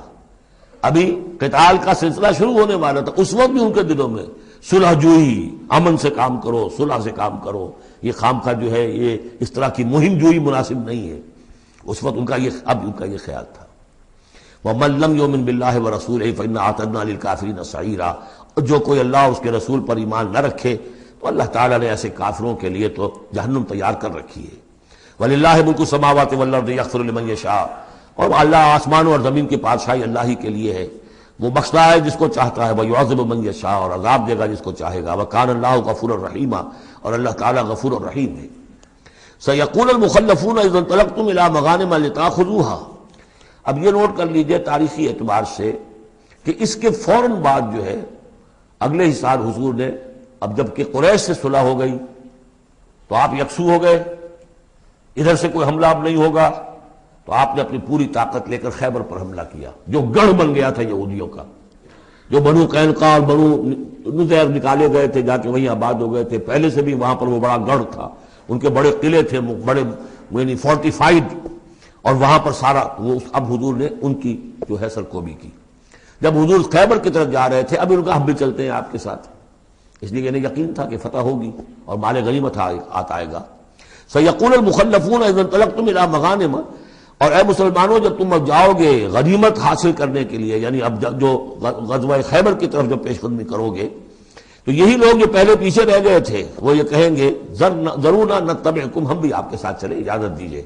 ابھی قتال کا سلسلہ شروع ہونے والا تھا، اس وقت بھی ان کے دلوں میں صلح جوئی، امن سے کام کرو، صلح سے کام کرو، یہ خامخواہ جو ہے یہ اس طرح کی مہم جوئی مناسب نہیں ہے، اس وقت ان کا یہ خیال تھا۔ وَمَن لَّمْ يُؤْمِن بِاللَّهِ وَرَسُولِهِ فَإِنَّا أَعْتَدْنَا لِلْكَافِرِينَ سَعِيرًا، جو کوئی اللہ اس کے رسول پر ایمان نہ رکھے تو اللہ تعالیٰ نے ایسے کافروں کے لیے تو جہنم تیار کر رکھی ہے۔ وَلِلَّهِ مُلْكُ السَّمَاوَاتِ وَالْأَرْضِ يَغْفِرُ لِمَن يَشَاءُ، اور اللہ آسمانوں اور زمین کی بادشاہی اللہ ہی کے لیے ہے، وہ بخشتا ہے جس کو چاہتا ہے، وَيُعَذِّبُ مَن يَشَاءُ، اور عذاب دے گا جس کو چاہے گا، وَكَانَ اللَّهُ غَفُورًا رَحِيمًا، اور اللہ تعالیٰ غفور الرحیم ہے۔ سَيَقُولُ الْمُخَلَّفُونَ إِذَا انطَلَقْتُمْ إِلَىٰ مَغَانِمَ لِتَأْخُذُوهَا، اب یہ نوٹ کر لیجئے تاریخی اعتبار سے کہ اس کے فوراً بعد جو ہے اگلے ہی سال حضور نے، اب جب کہ قریش سے صلح ہو گئی تو آپ یکسو ہو گئے، ادھر سے کوئی حملہ اب نہیں ہوگا، تو آپ نے اپنی پوری طاقت لے کر خیبر پر حملہ کیا، جو گڑھ بن گیا تھا یہودیوں کا، جو بنو قینقاع اور بنو نذیر نکالے گئے تھے، جا کے وہیں آباد ہو گئے تھے، پہلے سے بھی وہاں پر وہ بڑا گڑھ تھا، ان کے بڑے قلعے تھے، بڑے یعنی فورٹیفائڈ، اور وہاں پر سارا وہ اب حضور نے ان کی جو ہے سرکوبی کی۔ جب حضور خیبر کی طرف جا رہے تھے، اب ان کا ہم بھی چلتے ہیں آپ کے ساتھ، اس لیے انہیں یقین تھا کہ فتح ہوگی اور مال غنیمت آئے گا۔ سَيَقُولُ الْمُخَلَّفُونَ إِذَا انطَلَقْتُمْ إِلَىٰ مَغَانِمَ، اور اے مسلمانوں جب تم اب جاؤ گے غنیمت حاصل کرنے کے لیے، یعنی اب جو غزوہ خیبر کی طرف جب پیش قدمی کرو گے، تو یہی لوگ جو پہلے پیچھے رہ گئے تھے وہ یہ کہیں گے ضرورنا نتبعکم، ہم بھی آپ کے ساتھ چلیں، اجازت دیجیے۔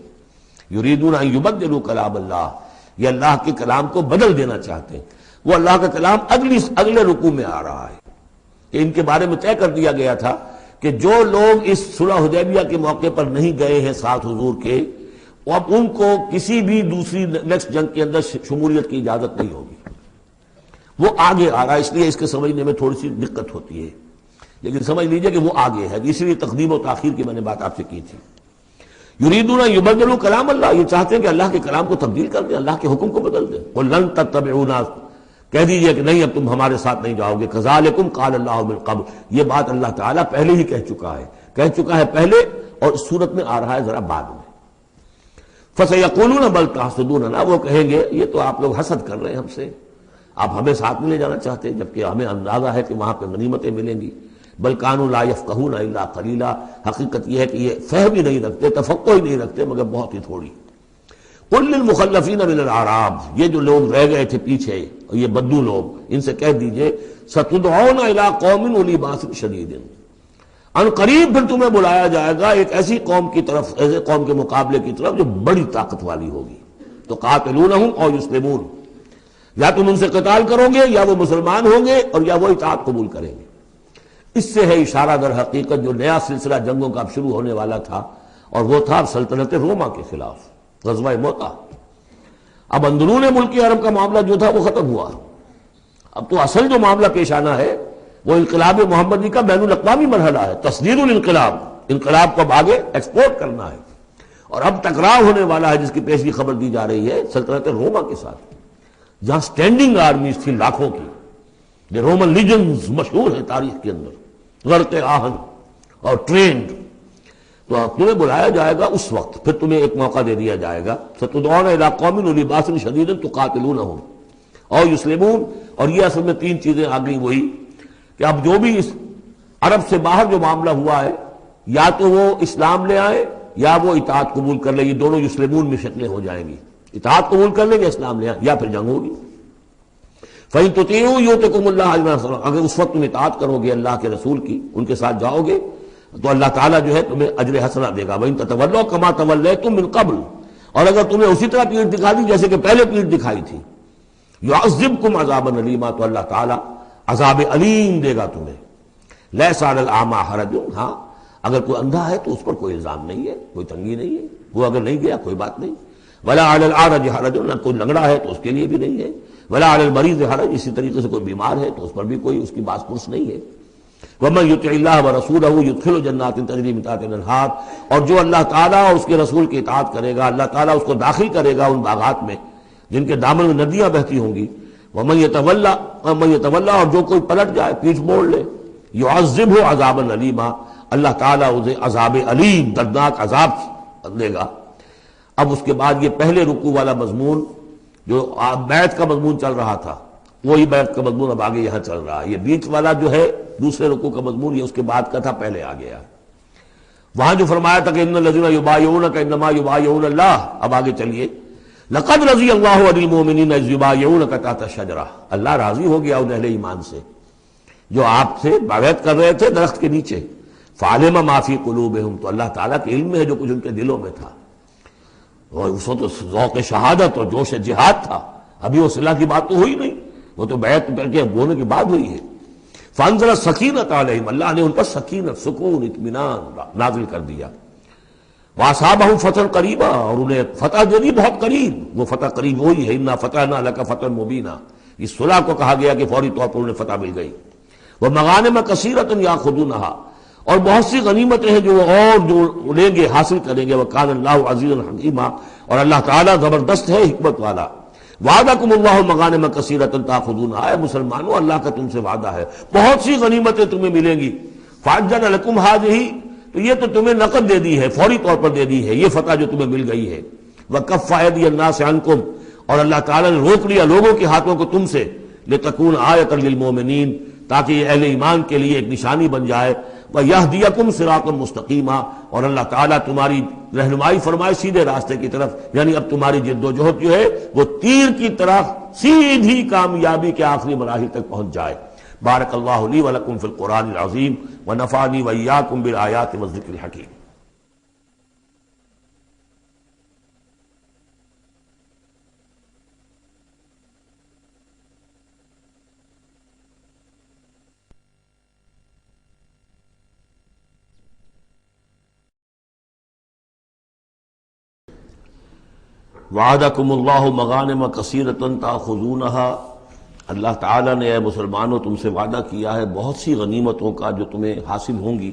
یریدون ان یبدلوا کلام اللہ، یہ اللہ کے کلام کو بدل دینا چاہتے ہیں، وہ اللہ کا کلام اگلے رکوع میں آ رہا ہے کہ ان کے بارے میں طے کر دیا گیا تھا کہ جو لوگ اس صلح حدیبیہ کے موقع پر نہیں گئے ہیں ساتھ حضور کے، اب ان کو کسی بھی دوسری نیکسٹ جنگ کے اندر شمولیت کی اجازت نہیں ہوگی، وہ آگے آ رہا ہے، اس لیے اس کے سمجھنے میں تھوڑی سی دقت ہوتی ہے، لیکن سمجھ لیجئے کہ وہ آگے ہے، اسی لیے تقدیم و تاخیر کی میں نے بات آپ سے کی تھی۔ یریدون ان یبدلوا کلام اللہ، یہ چاہتے ہیں کہ اللہ کے کلام کو تبدیل کر دیں، اللہ کے حکم کو بدل دیں۔ قل لن تتبعونا، کہہ دیجئے کہ نہیں اب تم ہمارے ساتھ نہیں جاؤ گے، کذالکم قال اللہ من قبل، یہ بات اللہ تعالیٰ پہلے ہی کہہ چکا ہے پہلے، اور اس صورت میں آ رہا ہے ذرا بعد میں۔ فسیقولون بل تحسدوننا، وہ کہیں گے یہ تو آپ لوگ حسد کر رہے ہیں ہم سے، آپ ہمیں ساتھ میں لے جانا چاہتے ہیں، جبکہ ہمیں اندازہ ہے کہ وہاں پہ غنیمتیں ملیں گی۔ بل کانوا لا یفقہون الا قلیلا، حقیقت یہ ہے کہ یہ فہم ہی نہیں رکھتے، تفقہ ہی نہیں رکھتے مگر بہت ہی تھوڑی۔ قل للمخلفین من الاعراب، یہ جو لوگ رہ گئے تھے پیچھے، یہ بدو لوگ، ان سے کہہ دیجئے ستدعون الی قوم اولی باس شدید، ان قریب پھر تمہیں بلایا جائے گا ایک ایسی قوم کی طرف، ایسے قوم کے مقابلے کی طرف جو بڑی طاقت والی ہوگی، تو قاتلونہم او یسلمون، یا تم ان سے قتال کرو گے یا وہ مسلمان ہوں گے اور یا وہ اطاعت قبول کریں گے۔ اس سے ہے اشارہ در حقیقت جو نیا سلسلہ جنگوں کا اب شروع ہونے والا تھا، اور وہ تھا سلطنت روما کے خلاف غزوہ موتا۔ اب اندرون ملک عرب کا معاملہ جو تھا وہ ختم ہوا، اب تو اصل جو معاملہ پیش آنا ہے وہ انقلاب محمدی کا بین الاقوامی مرحلہ ہے، تصدیر الانقلاب، انقلاب کو اب آگے ایکسپورٹ کرنا ہے، اور اب ٹکراؤ ہونے والا ہے جس کی پیشگی خبر دی جا رہی ہے سلطنت روما کے ساتھ، جہاں سٹینڈنگ آرمیز تھی لاکھوں کی، یہ رومن لیجنز مشہور ہیں تاریخ کے اندر، غرق آہن اور ٹرینڈ، تو تمہیں بلایا جائے گا اس وقت، پھر تمہیں ایک موقع دے دیا جائے گا، ستدعون الی قوم اولی باس شدید تقاتلونہم او یسلمون، اور یہ اصل میں تین چیزیں آ گئی وہی کہ اب جو بھی اس عرب سے باہر جو معاملہ ہوا ہے، یا تو وہ اسلام لے آئے یا وہ اطاعت قبول کر لیں، یہ دونوں یسلمون میں شکلیں ہو جائیں گی، اطاعت قبول کر لیں یا اسلام لے آئیں، یا پھر جنگ ہوگی۔ فَإِن تُطِيعُوا يُؤْتِكُمُ اللَّهُ أَجْرًا حَسَنًا، اگر اس وقت تم اطاعت کرو گے اللہ کے رسول کی، ان کے ساتھ جاؤ گے تو اللہ تعالیٰ جو ہے تمہیں اجر حسنہ دے گا۔ وَإِن تَتَوَلَّوْا كَمَا تَوَلَّيْتُم مِّن قَبْلُ، اور اگر تمہیں اسی طرح پیٹھ دکھا دی جیسے کہ پہلے پیٹھ دکھائی تھی، يُعَذِّبْكُمْ عَذَابًا عَلِيمًا، تو اللہ تعالیٰ عذاب علیم دے گا تمہیں۔ لَيْسَ عَلَى الْأَعْمَىٰ حَرَجٌ، ہاں اگر کوئی اندھا ہے تو اس پر کوئی الزام نہیں ہے، کوئی تنگی نہیں ہے، وہ اگر نہیں گیا کوئی بات نہیں۔ وَلَا عَلَى الْأَعْرَجِ حَرَجٌ، نہ کوئی لنگڑا ہے تو اس کے لیے بھی نہیں ہے۔ وَلَا عَلَى الْمَرِيضِ حَرَجٌ، اسی طریقے سے کوئی بیمار ہے تو اس پر بھی کوئی اس کی باس پرس نہیں ہے۔ وَمَن يُطِعِ اللَّهَ وَرَسُولَهُ يُدْخِلْهُ جَنَّاتٍ تَجْرِي مِن تَحْتِهَا الْأَنْهَارُ، اور جو اللہ تعالیٰ اور اس کے رسول کی اطاعت کرے گا اللہ تعالیٰ اس کو داخل کرے گا ان باغات میں جن کے دامن میں ندیاں بہتی ہوں گی۔ وَمَن يَتَوَلَّى، اور جو کوئی پلٹ جائے، پیٹھ موڑ لے، يُعَذِّبْهُ عَذَابًا عَلِيمًا، اللہ تعالیٰ اسے عذاب علیم، دردناک عذاب دے گا۔ اب اس کے بعد یہ پہلے رکوع والا مضمون جو بیعت کا مضمون چل رہا تھا وہی بیعت کا مضمون اب آگے یہاں چل رہا ہے. یہ بیچ والا جو ہے دوسرے رکوع کا مضمون یہ اس کے بعد کا تھا، پہلے آ گیا. وہاں جو فرمایا تھا کہ ان الذین یبایعونک انما یبایعون اللہ، اب آگے چلیے. لقد رضی اللہ عن المؤمنین اذ یبایعونک تحت الشجرہ، اللہ راضی ہو گیا ان اہل ایمان سے جو آپ سے بیعت کر رہے تھے درخت کے نیچے. فعلم ما فی قلوبہم، تو اللہ تعالیٰ کے علم میں ہے جو کچھ ان کے دلوں میں تھا. اور اس وقت تو ذوق شہادت اور جوش جہاد تھا، ابھی وہ صلح کی بات تو ہوئی نہیں، وہ تو بیعت کر کے ہونے کی بات ہوئی ہے. فانزل السکینۃ علیہم، اللہ نے ان پر سکینت، سکون، اطمینان نازل کر دیا. واصابہم فتح قریبا، اور انہیں فتح دے دی بہت قریب. وہ فتح قریب وہی ہے انا فتحنا لک فتحا مبینا، اس صلح کو کہا گیا کہ فوری طور پر انہیں فتح مل گئی. ومغانم کثیرۃ یاخذونھا، اور بہت سی غنیمتیں ہیں جو وہ اور جو لیں گے، حاصل کریں گے. وکان اللہ عزیزا حکیما، اور اللہ تعالیٰ زبردست ہے، حکمت والا. وعدکم اللہ مغانم کثیرۃ تاخذونھا، اے مسلمانوں اللہ کا تم سے وعدہ ہے بہت سی غنیمتیں تمہیں ملیں گی. فعجل لکم ہذہ، تو یہ تو تمہیں نقد دے دی ہے، فوری طور پر دے دی ہے یہ فتح جو تمہیں مل گئی ہے. وکف ایدی الناس عنکم، اور اللہ تعالیٰ نے روک لیا لوگوں کے ہاتھوں کو تم سے. لتکون آیۃ للمؤمنین، تاکہ یہ اہل ایمان کے لیے ایک نشانی بن جائے. وَيَهْدِيَكُمْ صِرَاطًا مُسْتَقِيمًا، اور اللہ تعالیٰ تمہاری رہنمائی فرمائے سیدھے راستے کی طرف. یعنی اب تمہاری جد و جہد جو ہے وہ تیر کی طرح سیدھی کامیابی کے آخری مراحل تک پہنچ جائے. بارک اللہ لی ولکم فی القرآن العظیم ونفعنی وإیاکم بالآیات والذکر الحکیم. وعدکم اللہ مغانم کثیرۃ تاخذونھا، اللہ تعالیٰ نے اے مسلمانوں تم سے وعدہ کیا ہے بہت سی غنیمتوں کا جو تمہیں حاصل ہوں گی.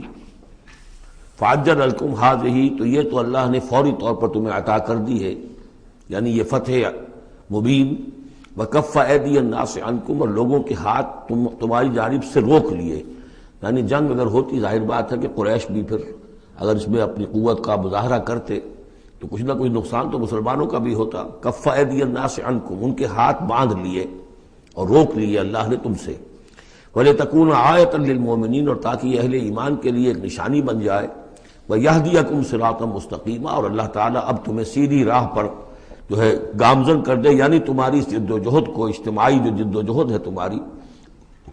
فعجل لکم ہذہ، تو یہ تو اللہ نے فوری طور پر تمہیں عطا کر دی ہے، یعنی یہ فتح مبین. وکف ایدی الناس عنکم، اور لوگوں کے ہاتھ تمہاری جانب سے روک لیے. یعنی جنگ اگر ہوتی ظاہر بات ہے کہ قریش بھی پھر اگر اس میں اپنی قوت کا مظاہرہ کرتے تو کچھ نہ کچھ نقصان تو مسلمانوں کا بھی ہوتا. کف ایدی الناس عنکم، ان کے ہاتھ باندھ لیے اور روک لیے اللہ نے تم سے. وَلِتَكُونَ آیَةً لِّلْمُؤْمِنِينَ، اور تاکہ یہ اہل ایمان کے لیے ایک نشانی بن جائے. وَيَهْدِيَكُمْ صِرَاطًا مُسْتَقِيمًا، اور اللہ تعالیٰ اب تمہیں سیدھی راہ پر جو ہے گامزن کر دے. یعنی تمہاری جد و جہد کو، اجتماعی جو جد و جہد ہے تمہاری،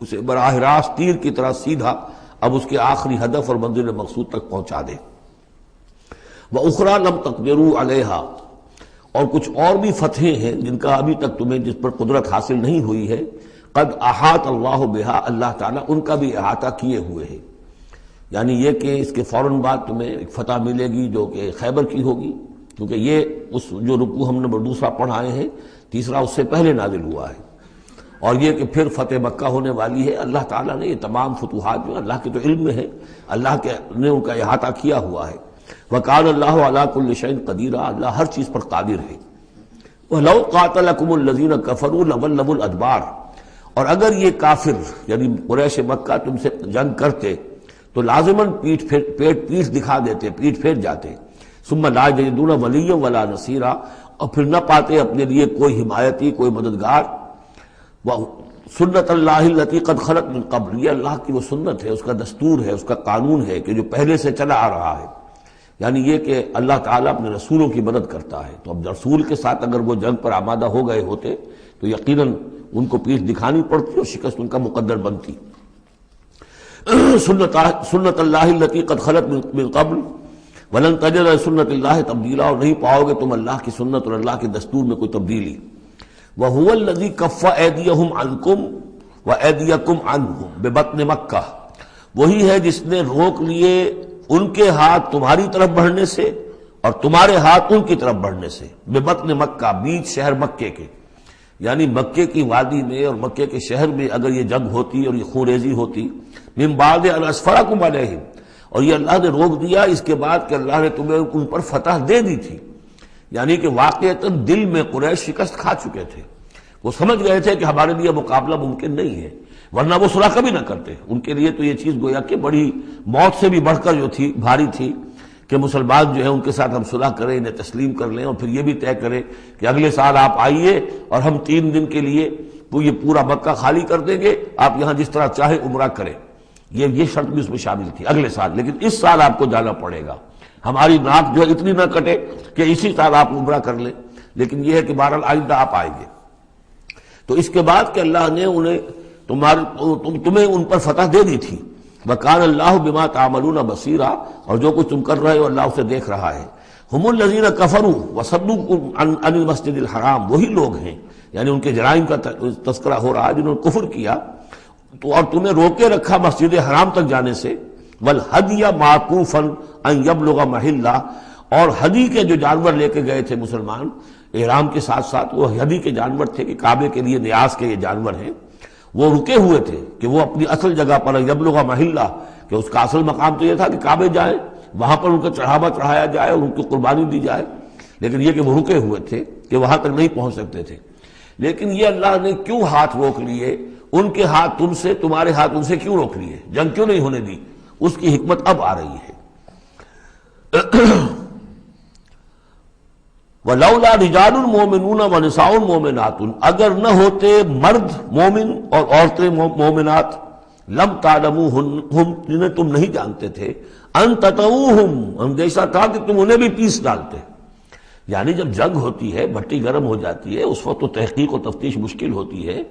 اسے براہ راست تیر کی طرح سیدھا اب اس کے آخری ہدف اور منزل مقصود تک پہنچا دے. وَأُخْرَىٰ لَمْ تَقْدِرُوا عَلَيْهَا، اور کچھ اور بھی فتحیں ہیں جن کا ابھی تک تمہیں جس پر قدرت حاصل نہیں ہوئی ہے. قد احاط اللہ بہا، اللہ تعالیٰ ان کا بھی احاطہ کیے ہوئے ہے. یعنی یہ کہ اس کے فوراً بعد تمہیں ایک فتح ملے گی جو کہ خیبر کی ہوگی، کیونکہ یہ اس جو رکوع ہم نے دوسرا پڑھائے ہیں تیسرا اس سے پہلے نازل ہوا ہے. اور یہ کہ پھر فتح مکہ ہونے والی ہے. اللہ تعالیٰ نے یہ تمام فتوحات جو اللہ کے تو علم میں ہے، اللہ کے نے ان کا احاطہ کیا ہوا ہے. وَقَالَ اللَّهُ عَلَىٰ كُلِّ شَيْءٍ قَدِيرٌ، اللہ ہر چیز پر قادر ہے. وَلَوْ قَاتَلَكُمُ الَّذِينَ كَفَرُوا لَوَلَّوُا الْأَدْبَارَ، اور اگر یہ کافر یعنی قریش مکہ تم سے جنگ کرتے تو لازماً پیٹ دکھا دیتے، پیٹ پھیر جاتے. ثُمَّ لَا يَجِدُونَ وَلِيًّا وَلَا نَصِيرًا، اور پھر نہ پاتے اپنے لیے کوئی حمایتی، کوئی مددگار. سنت اللہ التی قد خلت من قبل، یہ اللہ کی وہ سنت ہے، اس کا دستور ہے، اس کا قانون ہے کہ جو پہلے سے چلا آ رہا ہے. یعنی یہ کہ اللہ تعالیٰ اپنے رسولوں کی مدد کرتا ہے. تو اب رسول کے ساتھ اگر وہ جنگ پر آمادہ ہو گئے ہوتے تو یقیناً ان کو پیٹھ دکھانی پڑتی اور شکست ان کا مقدر بنتی. سنت اللہ التی قد خلت من قبل ولن تجد سنت اللہ تبدیلا، اور نہیں پاؤ گے تم اللہ کی سنت اور اللہ کے دستور میں کوئی تبدیلی. وَهُوَ الَّذِي كَفَّ أَيْدِيَهُمْ عَنْكُمْ وَأَيْدِيَكُمْ عَنْهُمْ بِبَطْنِ مَكَّةَ، وہی ہے جس نے روک لیے ان کے ہاتھ تمہاری طرف بڑھنے سے اور تمہارے ہاتھ ان کی طرف بڑھنے سے. بِبَطْنِ مکہ، بیچ شہر مکے کے، یعنی مکے کی وادی میں اور مکے کے شہر میں اگر یہ جنگ ہوتی اور یہ خون ریزی ہوتی. من بعد ان اسفرکم علیہم، اور یہ اللہ نے روک دیا اس کے بعد کہ اللہ نے تمہیں ان پر فتح دے دی تھی. یعنی کہ واقعتاً دل میں قریش شکست کھا چکے تھے، وہ سمجھ گئے تھے کہ ہمارے لیے مقابلہ ممکن نہیں ہے، ورنہ وہ صلح کبھی نہ کرتے. ان کے لیے تو یہ چیز گویا کہ بڑی موت سے بھی بڑھ کر جو تھی بھاری تھی کہ مسلمان جو ہے ان کے ساتھ ہم صلح کریں، انہیں تسلیم کر لیں، اور پھر یہ بھی طے کریں کہ اگلے سال آپ آئیے اور ہم 3 دن کے لیے یہ پورا مکہ خالی کر دیں گے، آپ یہاں جس طرح چاہے عمرہ کریں۔ یہ شرط بھی اس میں شامل تھی اگلے سال، لیکن اس سال آپ کو جانا پڑے گا، ہماری ناک جو ہے اتنی نہ کٹے کہ اسی سال آپ عمرہ کر لیں، لیکن یہ ہے کہ بہرحال آئندہ آپ آئیں گے۔ تو اس کے بعد کہ اللہ نے تمہیں ان پر فتح دے دی تھی، وَكَانَ اللَّهُ بِمَا تَعْمَلُونَ بَصِيرًا، اور جو کچھ تم کر رہے ہو اللہ اسے دیکھ رہا ہے۔ هُمُ الَّذِينَ كَفَرُوا وَصَدُّوكُمْ عَنِ الْمَسْجِدِ الْحَرَامِ، وہی لوگ ہیں، یعنی ان کے جرائم کا تذکرہ ہو رہا ہے جنہوں نے کفر کیا تو اور تمہیں روکے رکھا مسجد حرام تک جانے سے، وَالْهَدْيَ مَعْكُوفًا أَن يَبْلُغَ مَحِلَّهُ، اور ہدی کے جو جانور لے کے گئے تھے مسلمان احرام کے ساتھ ساتھ، وہ ہدی کے جانور تھے کہ کعبے کے لیے نیاز کے یہ جانور ہیں، وہ رکے ہوئے تھے کہ وہ اپنی اصل جگہ پر یبلغ محلہ، کہ اس کا اصل مقام تو یہ تھا کہ کعبے جائیں، وہاں پر ان کا چڑھاوا چڑھایا جائے اور ان کی قربانی دی جائے، لیکن یہ کہ وہ رکے ہوئے تھے کہ وہاں تک نہیں پہنچ سکتے تھے۔ لیکن یہ اللہ نے کیوں ہاتھ روک لیے، ان کے ہاتھ تم سے، تمہارے ہاتھ ان سے کیوں روک لیے، جنگ کیوں نہیں ہونے دی، اس کی حکمت اب آ رہی ہے۔ وَلَوْلَا رِجَالٌ مُؤْمِنُونَ وَنِسَاءٌ مُؤْمِنَاتٌ، اگر نہ ہوتے مرد مومن اور عورتیں مومنات، لم تعلموہم، جنہیں تم نہیں جانتے تھے، ان تطؤوہم، اندیشہ تھا کہ تم انہیں بھی پیس ڈالتے۔ یعنی جب جنگ ہوتی ہے، بھٹی گرم ہو جاتی ہے، اس وقت تو تحقیق و تفتیش مشکل ہوتی ہے۔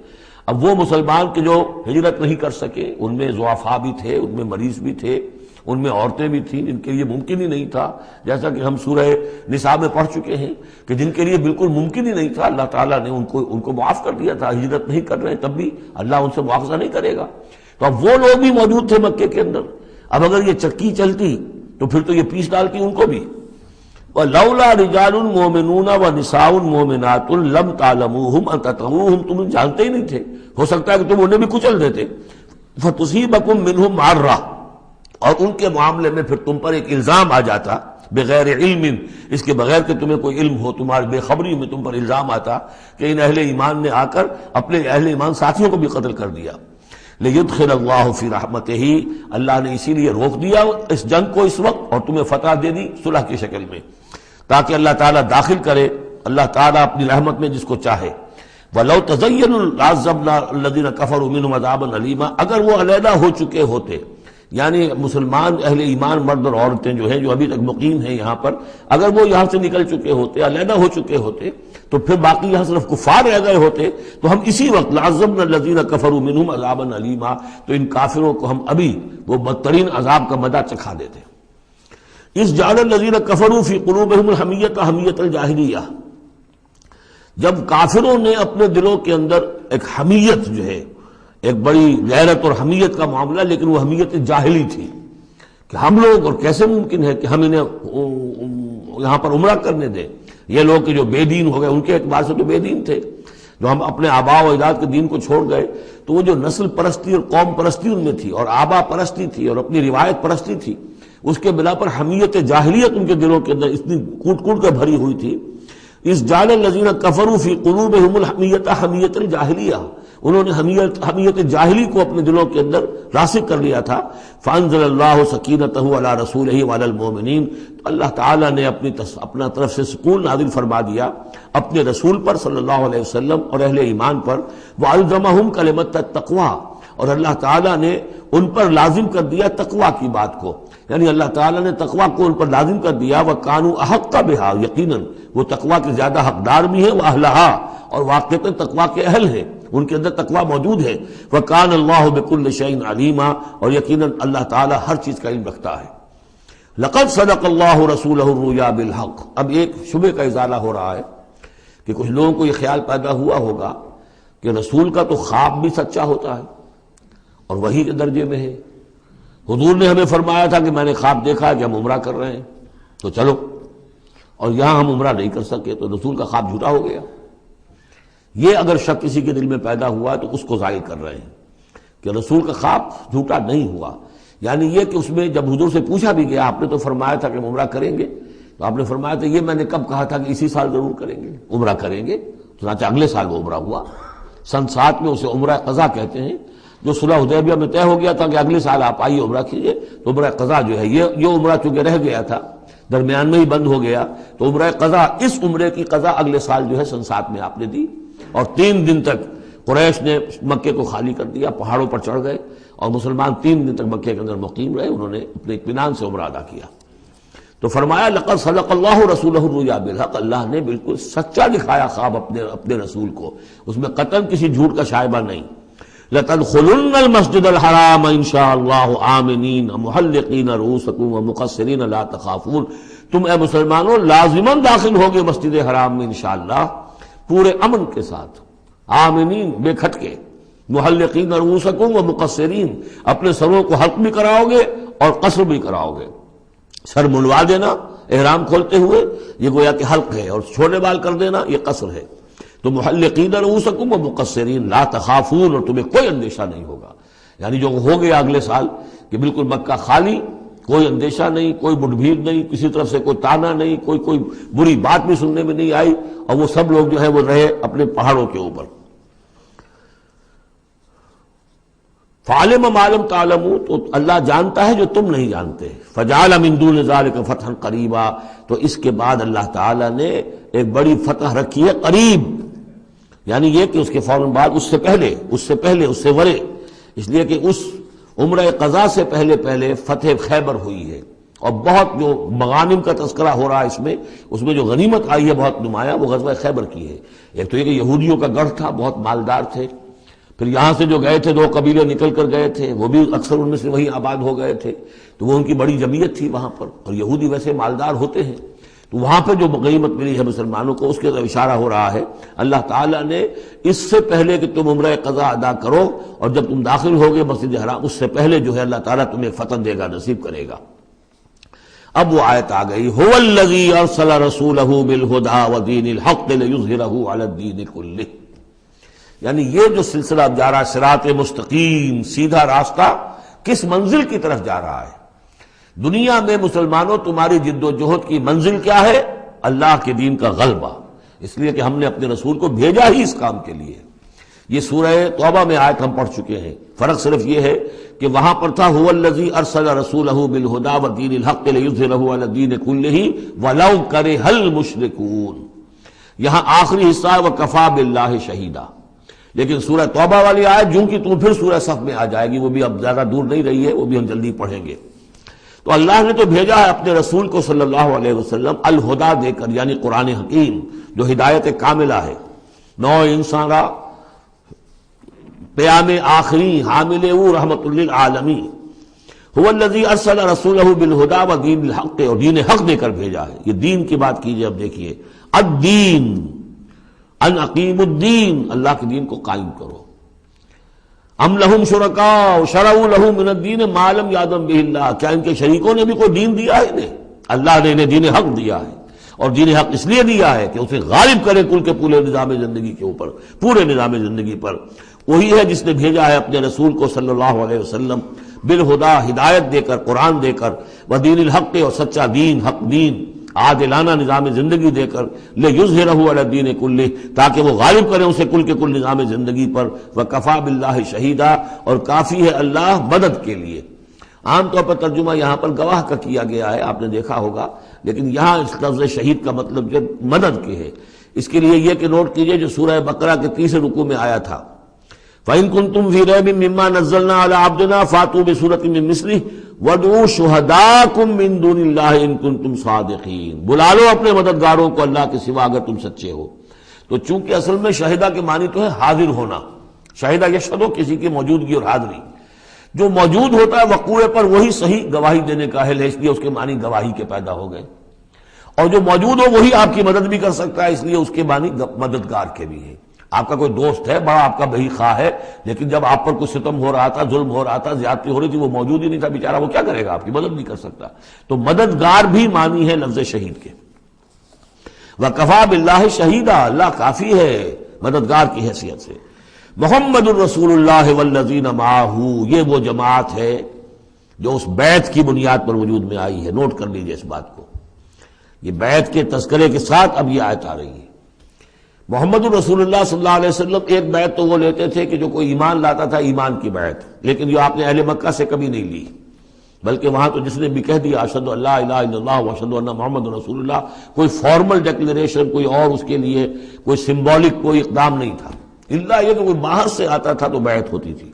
اب وہ مسلمان کے جو ہجرت نہیں کر سکے، ان میں ضعفاء بھی تھے، ان میں مریض بھی تھے، ان میں عورتیں بھی تھیں جن کے لیے ممکن ہی نہیں تھا، جیسا کہ ہم سورہ نساء میں پڑھ چکے ہیں کہ جن کے لیے بالکل ممکن ہی نہیں تھا، اللہ تعالیٰ نے ان کو معاف کر دیا تھا، ہجرت نہیں کر رہے تب بھی اللہ ان سے معاوضہ نہیں کرے گا۔ تو اب وہ لوگ بھی موجود تھے مکے کے اندر، اب اگر یہ چکی چلتی تو پھر تو یہ پیس ڈالتی ان کو بھی۔ وَلَوْلَا رِجَالٌ مُؤْمِنُونَ وَنِسَاءٌ مُؤْمِنَاتٌ لَمْ تَعْلَمُوهُمْ أَن تَطْئُوهُمْ، تم جانتے ہی نہیں تھے، ہو سکتا ہے کہ تم انہیں بھی کچل دیتے، فَتُصِيبَكُم مِّنْهُمْ مَعَرَّةٌ، اور ان کے معاملے میں پھر تم پر ایک الزام آ جاتا، بغیر علم، اس کے بغیر کہ تمہیں کوئی علم ہو، تمہاری بے خبری میں تم پر الزام آتا کہ ان اہل ایمان نے آ کر اپنے اہل ایمان ساتھیوں کو بھی قتل کر دیا۔ لِيُدْخِلَ اللَّهُ فِي رَحْمَتِهِ، اللہ نے اسی لیے روک دیا اس جنگ کو اس وقت اور تمہیں فتح دے دی صلح کی شکل میں، تاکہ اللہ تعالیٰ داخل کرے اللہ تعالیٰ اپنی رحمت میں جس کو چاہے۔ وَلَوْ تَزَيَّنُوا لَعَذَّبْنَا الَّذِينَ كَفَرُوا مِنْهُمْ عَذَابًا أَلِيمًا، اگر وہ علیحدہ ہو چکے ہوتے، یعنی مسلمان اہل ایمان مرد اور عورتیں جو ہیں جو ابھی تک مقیم ہیں یہاں پر، اگر وہ یہاں سے نکل چکے ہوتے، علیحدہ ہو چکے ہوتے، تو پھر باقی یہاں صرف کفار رہ گئے ہوتے، تو ہم اسی وقت لَعَذَّبْنَا الَّذِينَ كَفَرُوا مِنْهُمْ عَذَابًا أَلِيمًا، تو ان کافروں کو ہم ابھی وہ بدترین عذاب کا مزہ چکھا دیتے۔ اس جعل الذین کفروا فی قلوبہم الحمیۃ حمیۃ الجاہلیہ، جب کافروں نے اپنے دلوں کے اندر ایک حمیت جو ہے، ایک بڑی غیرت اور حمیت کا معاملہ، لیکن وہ حمیت جاہلی تھی کہ ہم لوگ، اور کیسے ممکن ہے کہ ہم انہیں یہاں پر عمرہ کرنے دیں، یہ لوگ کہ جو بے دین ہو گئے، ان کے اعتبار سے تو بے دین تھے، جو ہم اپنے آباء و اجداد کے دین کو چھوڑ گئے، تو وہ جو نسل پرستی اور قوم پرستی ان میں تھی، اور آبا پرستی تھی، اور اپنی روایت پرستی تھی، اس کے بنا پر حمیت جاہلیت ان کے دلوں کے اندر اتنی کوٹ کوٹ کر بھری ہوئی تھی۔ اس جعل الذین کفروا فی قلوبہم الحمیۃ حمیۃ الجاہلیہ، انہوں نے حمیت جاہلی کو اپنے دلوں کے اندر راسخ کر لیا تھا۔ فانزل اللہ سکینتہ علی رسولہ وعلی المؤمنین، تو اللہ تعالیٰ نے اپنا طرف سے سکون نازل فرما دیا اپنے رسول پر صلی اللہ علیہ وسلم اور اہل ایمان پر۔ وَأَلْزَمَهُمْ كَلِمَةَ التَّقْوَىٰ، اور اللہ تعالیٰ نے ان پر لازم کر دیا تقویٰ کی بات کو، یعنی اللہ تعالیٰ نے تقویٰ کو ان پر لازم کر دیا۔ وَكَانُوا أَحَقَّ بِهَا، یقیناً وہ تقویٰ کے زیادہ حقدار بھی ہیں، وَأَهْلَهَا، اور واقعتاً تقویٰ کے اہل ہیں، ان کے اندر تقویٰ موجود ہے۔ وَكَانَ اللَّهُ بِكُلِّ شَيْءٍ عَلِيمًا، اور یقیناً اللہ تعالیٰ ہر چیز کا علم رکھتا ہے۔ لَقَدْ صَدَقَ اللَّهُ رَسُولَهُ الرُّؤْيَا بِالْحَقِّ، اب ایک شبہ کا ازالہ ہو رہا ہے کہ کچھ لوگوں کو یہ خیال پیدا ہوا ہوگا کہ رسول کا تو خواب بھی سچا ہوتا ہے اور وہی کے درجے میں ہے۔ حضور نے ہمیں فرمایا تھا کہ میں نے خواب دیکھا ہے کہ ہم عمرہ کر رہے ہیں، تو چلو، اور یہاں ہم عمرہ نہیں کر سکے تو رسول کا خواب جھوٹا ہو گیا۔ یہ اگر شک کسی کے دل میں پیدا ہوا تو اس کو ظاہر کر رہے ہیں کہ رسول کا خواب جھوٹا نہیں ہوا، یعنی یہ کہ اس میں جب حضور سے پوچھا بھی گیا، آپ نے تو فرمایا تھا کہ ہم عمرہ کریں گے، تو آپ نے فرمایا تھا یہ میں نے کب کہا تھا کہ اسی سال ضرور کریں گے، عمرہ کریں گے، چنانچہ اگلے سال وہ عمرہ ہوا۔ سن 7 میں اسے عمرہ قضا کہتے ہیں، جو صلح حدیبیہ میں طے ہو گیا تھا کہ اگلے سال آپ آئیے عمرہ کیجئے، تو عمرہ قضا جو ہے یہ عمرہ چونکہ رہ گیا تھا، درمیان میں ہی بند ہو گیا، تو عمرہ قضا، اس عمرے کی قضا اگلے سال جو ہے سن 7 میں آپ نے دی، اور 3 دن تک قریش نے مکے کو خالی کر دیا، پہاڑوں پر چڑھ گئے، اور مسلمان 3 دن تک مکے کے اندر مقیم رہے، انہوں نے اپنے اطمینان سے عمرہ ادا کیا۔ تو فرمایا لقد صدق اللہ رسولہ الرؤیا بالحق، اللہ نے بالکل سچا دکھایا خواب اپنے رسول کو، اس میں قطعاً کسی جھوٹ کا شائبہ نہیں۔ لتدخلن المسجد الحرام ان شاء اللہ آمنین محلقین رؤوسکم ومقصرین لا تخافون، تم اے مسلمانوں لازماً داخل ہوگے مسجد حرام میں انشاءاللہ پورے امن کے ساتھ، آمنین بے کھٹکے، محلقین رؤوسکم ومقصرین، اپنے سروں کو حلق بھی کراؤ گے اور قصر بھی کراؤ گے۔ سر منڈوا دینا احرام کھولتے ہوئے یہ گویا کہ حلق ہے، اور چھوٹے بال کر دینا یہ قصر ہے۔ تو محلقین رؤوسکم ومقصرین لا تخافون، اور تمہیں کوئی اندیشہ نہیں ہوگا، یعنی جو ہو گیا اگلے سال کہ بالکل مکہ خالی، کوئی اندیشہ نہیں، کوئی مٹ بھیڑ نہیں، کسی طرف سے کوئی تانا نہیں، کوئی بری بات بھی سننے میں نہیں آئی، اور وہ سب لوگ جو ہے وہ رہے اپنے پہاڑوں کے اوپر۔ فعلم ما لم تعلموا، تو اللہ جانتا ہے جو تم نہیں جانتے۔ فجعل من دون ذلك فتحا قریبا، تو اس کے بعد اللہ تعالیٰ نے ایک بڑی فتح رکھی ہے قریب، یعنی یہ کہ اس کے فوراً بعد اس سے ورے، اس لیے کہ اس عمرہ قضا سے پہلے فتح خیبر ہوئی ہے، اور بہت جو مغانم کا تذکرہ ہو رہا ہے اس میں جو غنیمت آئی ہے بہت نمایاں، وہ غزوہ خیبر کی ہے۔ ایک تو یہ کہ یہودیوں کا گڑھ تھا، بہت مالدار تھے، پھر یہاں سے جو گئے تھے 2 قبیلے نکل کر گئے تھے، وہ بھی اکثر ان میں سے وہیں آباد ہو گئے تھے، تو وہ ان کی بڑی جمعیت تھی وہاں پر، اور یہودی ویسے مالدار ہوتے ہیں، تو وہاں پہ جو غنیمت ملی ہے مسلمانوں کو، اس کے طرف اشارہ ہو رہا ہے۔ اللہ تعالیٰ نے اس سے پہلے کہ تم عمرہ قضا ادا کرو، اور جب تم داخل ہوگے مسجد حرام، اس سے پہلے جو ہے اللہ تعالیٰ تمہیں فتح دے گا، نصیب کرے گا۔ اب وہ آیت آ گئی، هو الذی ارسل رسولہ بالہدی ودین الحق لیظہرہ علی الدین کلہ، یعنی یہ جو سلسلہ اب جا رہا ہے، صراط مستقیم، سیدھا راستہ کس منزل کی طرف جا رہا ہے؟ دنیا میں مسلمانوں تمہاری جد و جہد کی منزل کیا ہے؟ اللہ کے دین کا غلبہ، اس لیے کہ ہم نے اپنے رسول کو بھیجا ہی اس کام کے لیے۔ یہ سورہ توبہ میں آیت ہم پڑھ چکے ہیں، فرق صرف یہ ہے کہ وہاں پر تھا هو الذی ارسل رسولہ بالہدی ودین الحق لیظہرہ علی الدین کلہ ولو کرہ المشرکون، یہاں آخری حصہ ہے وکفی باللہ شہیدا۔ لیکن سورہ توبہ والی آیت جوں کی تم پھر سورہ صف میں آ جائے گی، وہ بھی اب زیادہ دور نہیں رہی ہے، وہ بھی ہم جلدی پڑھیں گے۔ تو اللہ نے تو بھیجا ہے اپنے رسول کو صلی اللہ علیہ وسلم الہدا دے کر، یعنی قرآن حکیم جو ہدایت کاملہ ہے، نو انسان را پیام آخری حامل او رحمت للعالمین، هو الذی ارسل رسولہ بالہدی ودین الحق، اور دین حق دے کر بھیجا ہے۔ یہ دین کی بات کیجئے، اب دیکھیے الدین، ان اقیم الدین، اللہ کے دین کو قائم کرو۔ ام لہم شرکاء شرعوا لہم من الدین ما لم یأذن بہ اللہ، کیا ان کے شریکوں نے بھی کوئی دین دیا ہے انہیں؟ اللہ نے انہیں دین حق دیا ہے، اور دین حق اس لیے دیا ہے کہ اسے غالب کرے کل کے پورے نظام زندگی کے اوپر، پورے نظام زندگی پر۔ وہی ہے جس نے بھیجا ہے اپنے رسول کو صلی اللہ علیہ وسلم بالہدا، ہدایت دے کر، قرآن دے کر، ودین الحق، اور سچا دین، حق دین، عادلانہ نظام زندگی دے کر، لیظہرہ علی الدین کلہ، تاکہ وہ غالب کریں اسے کل کے کل نظام زندگی پر، وکفی باللہ شہیدا، اور کافی ہے اللہ مدد کے لیے۔ عام طور پر ترجمہ یہاں پر گواہ کا کیا گیا ہے، آپ نے دیکھا ہوگا، لیکن یہاں اس لفظ شہید کا مطلب جو مدد کے ہے۔ اس کے لیے یہ کہ نوٹ کیجئے جو سورہ بقرہ کے 30 رکوع میں آیا تھا، فَإِن كُنتُمْ فِي رَيْبٍ مِّمَّا نَزَّلْنَا عَلَىٰ عَبْدِنَا فَأْتُوا بِسُورَةٍ مِّن مِّثْلِهِ وَادْعُوا شُهَدَاءَكُم مِّن دُونِ اللَّهِ إِن كُنتُمْ صَادِقِينَ، بلا لو اپنے مددگاروں کو اللہ کے سوا اگر تم سچے ہو۔ تو چونکہ اصل میں شہیدہ کے معنی تو ہے حاضر ہونا، شہیدہ یشہد، کسی کی موجودگی اور حاضری، جو موجود ہوتا ہے وقوع پر وہی صحیح گواہی دینے کا اہل ہے، اس لیے اس کے معنی گواہی کے پیدا ہو گئے، اور جو موجود ہو وہی آپ کی مدد بھی کر سکتا ہے، اس لیے اس کے معنی مددگار کے بھی ہے۔ آپ کا کوئی دوست ہے، بڑا آپ کا بہی خواہ ہے، لیکن جب آپ پر کوئی ستم ہو رہا تھا، ظلم ہو رہا تھا، زیادتی ہو رہی تھی، وہ موجود ہی نہیں تھا بیچارہ، وہ کیا کرے گا؟ آپ کی مدد نہیں کر سکتا۔ تو مددگار بھی معنی ہے لفظ شہید کے۔ وَكَفَى بِاللَّهِ شَهِيدًا، اللہ کافی ہے مددگار کی حیثیت سے۔ محمد الرسول اللہ والذین معہ، یہ وہ جماعت ہے جو اس بیعت کی بنیاد پر وجود میں آئی ہے۔ نوٹ کر لیجئے اس بات کو، یہ بیعت کے تذکرے کے ساتھ اب یہ آیت آ رہی ہے۔ محمد الرسول اللہ صلی اللہ علیہ وسلم ایک بیعت تو وہ لیتے تھے کہ جو کوئی ایمان لاتا تھا، ایمان کی بیعت، لیکن جو آپ نے اہل مکہ سے کبھی نہیں لی، بلکہ وہاں تو جس نے بھی کہہ دیا اشہد ان لا الہ الا اللہ واشہد ان محمد رسول اللہ، کوئی فارمل ڈیکلیریشن، کوئی اور اس کے لیے کوئی سمبولک کوئی اقدام نہیں تھا، الا یہ کہ کوئی باہر سے آتا تھا تو بیعت ہوتی تھی۔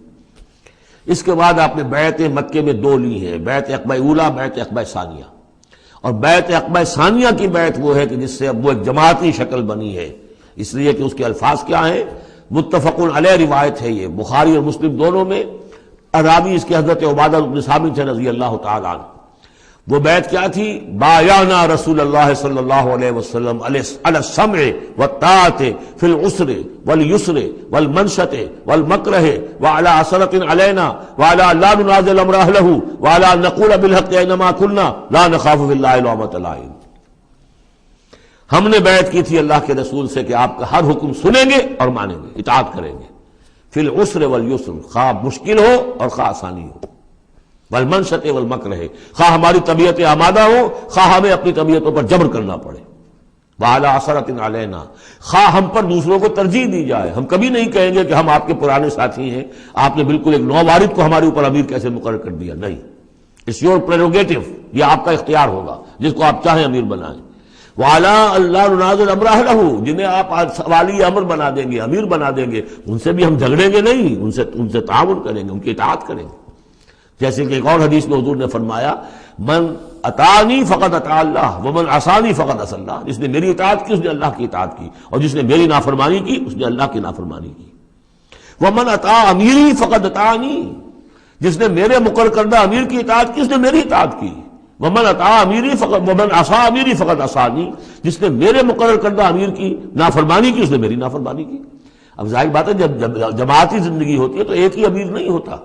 اس کے بعد آپ نے بیعت مکے میں دو لی ہیں، بیعت عقبہ اولیٰ، بیعت عقبہ ثانیہ۔ اور بیعت عقبہ ثانیہ کی بیعت وہ ہے کہ جس سے اب وہ ایک جماعتی شکل بنی ہے، اس لیے کہ اس کے الفاظ کیا ہیں، متفق علیہ روایت ہے، یہ بخاری اور مسلم دونوں میں، راوی اس کے حضرت عبادہ بن صامت رضی اللہ تعالیٰ عنہ۔ وہ بیعت کیا تھی؟ بایعنا رسول اللہ صلی اللہ علیہ وسلم علی السمع والطاعۃ فی العسر والیسر والمنشط والمکرہ وعلی عثرۃ علینا وعلی لا ننازل امر اہلہ وعلی ان نقول بالحق اینما کنا لا نخاف فی اللہ لومۃ لائم۔ ہم نے بیعت کی تھی اللہ کے رسول سے کہ آپ کا ہر حکم سنیں گے اور مانیں گے، اطاعت کریں گے، فی العسر والیسر، خواہ مشکل ہو اور خواہ آسانی ہو، والمنشط والمکرہ، خواہ ہماری طبیعت آمادہ ہو، خواہ ہمیں اپنی طبیعتوں پر جبر کرنا پڑے، وعلی عثرۃ علینا، خواہ ہم پر دوسروں کو ترجیح دی جائے۔ ہم کبھی نہیں کہیں گے کہ ہم آپ کے پرانے ساتھی ہیں، آپ نے بالکل ایک نووارد کو ہمارے اوپر امیر کیسے مقرر کر دیا، نہیں، اٹس یور پریروگیٹو، یہ آپ کا اختیار ہوگا، جس کو آپ چاہیں امیر بنائیں۔ وعلی اللہ ننازل امر اہلہ، جنہیں آپ والی امر بنا دیں گے، امیر بنا دیں گے، ان سے بھی ہم جھگڑیں گے نہیں، ان سے تعاون کریں گے، ان کی اطاعت کریں گے۔ جیسے کہ ایک اور حدیث میں حضور نے فرمایا من اطاعنی فقد اطاع اللہ ومن عصانی فقد عصی اللہ، جس نے میری اطاعت کی اس نے اللہ کی اطاعت کی، اور جس نے میری نافرمانی کی اس نے اللہ کی نافرمانی کی۔ ومن اطاع امیری فقد اطاعنی، جس نے میرے مقرر کردہ امیر کی اطاعت کی اس نے میری اطاعت کی۔ ومن اطاع امیری فقد ومن عصی امیری فقد عصانی، جس نے میرے مقرر کردہ امیر کی نافرمانی کی اس نے میری نافرمانی کی۔ اب ظاہر بات ہے جب جماعتی زندگی ہوتی ہے تو ایک ہی امیر نہیں ہوتا،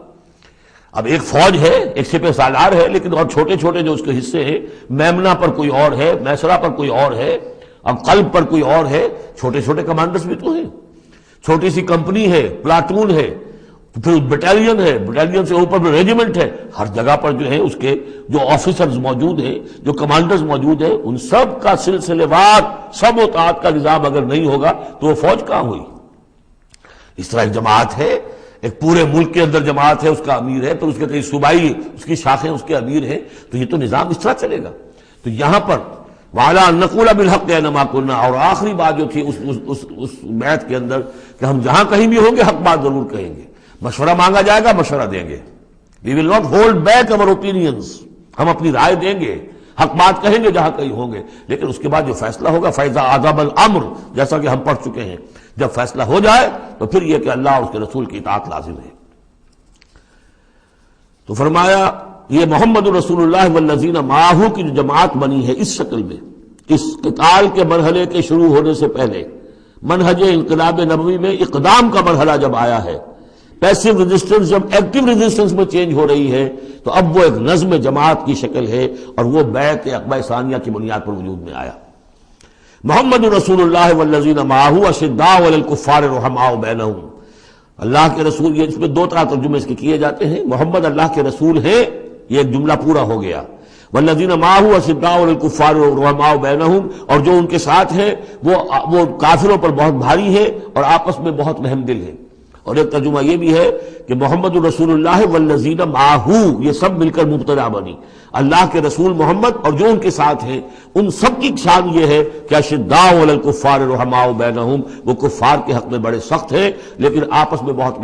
اب ایک فوج ہے، ایک سپہ سالار ہے، لیکن اور چھوٹے چھوٹے جو اس کے حصے ہیں، میمنہ پر کوئی اور ہے، میسرہ پر کوئی اور ہے، اب قلب پر کوئی اور ہے، چھوٹے چھوٹے کمانڈرز بھی تو ہیں، چھوٹی سی کمپنی ہے، پلاٹون ہے، پھر بٹالین ہے، بٹالین سے اوپر ریجیمنٹ ہے، ہر جگہ پر جو ہے اس کے جو آفیسرز موجود ہیں، جو کمانڈرز موجود ہیں، ان سب کا سلسلے وار سب و طاعت کا نظام اگر نہیں ہوگا تو وہ فوج کہاں ہوئی؟ اس طرح ایک جماعت ہے، ایک پورے ملک کے اندر جماعت ہے، اس کا امیر ہے، پھر اس کے کئی صوبائی اس کی شاخیں اس کے امیر ہیں، تو یہ تو نظام اس طرح چلے گا۔ تو یہاں پر وعلیٰ ان نقول بالحق اینما کنا، اور آخری بات جو تھی اس بیعت کے اندر کہ ہم جہاں کہیں بھی ہوں گے حق بات ضرور کہیں گے، مشورہ مانگا جائے گا مشورہ دیں گے، وی ول ناٹ ہولڈ بیک اور اوپینینز، ہم اپنی رائے دیں گے، حق بات کہیں گے جہاں کہیں ہوں گے، لیکن اس کے بعد جو فیصلہ ہوگا فیضا عذاب الامر، جیسا کہ ہم پڑھ چکے ہیں، جب فیصلہ ہو جائے تو پھر یہ کہ اللہ اور اس کے رسول کی اطاعت لازم ہے۔ تو فرمایا یہ محمد رسول اللہ والذین معہ کی جو جماعت بنی ہے اس شکل میں، اس قتال کے مرحلے کے شروع ہونے سے پہلے، منہج انقلاب نبوی میں اقدام کا مرحلہ جب آیا ہے، پیسو ریزسٹنس جب ایکٹیو ریزسٹنس میں چینج ہو رہی ہے، تو اب وہ ایک نظم جماعت کی شکل ہے، اور وہ بیعت عقبہ ثانیہ کی بنیاد پر وجود میں آیا۔ محمد رسول اللہ والذین معہ اشداء علی الکفار رحماء بینہم، اللہ کے رسول، یہ اس میں دو طرح ترجمے اس کے کیے جاتے ہیں، محمد اللہ کے رسول ہیں، یہ ایک جملہ پورا ہو گیا، والذین معہ اشداء علی الکفار رحماء بینہم، اور جو ان کے ساتھ ہیں وہ کافروں پر بہت بھاری ہے اور آپس میں بہت رحم دل ہے۔ اور ایک ترجمہ یہ بھی ہے کہ محمد رسول اللہ والذین معہ، یہ سب مل کر مبتدا بنی، اللہ کے رسول محمد اور جو ان کے ساتھ ہیں ان سب کی شان یہ ہے کہ اشداء علی الکفار رحماء بینہم، وہ کفار کے حق میں بڑے سخت ہیں لیکن آپس میں بہت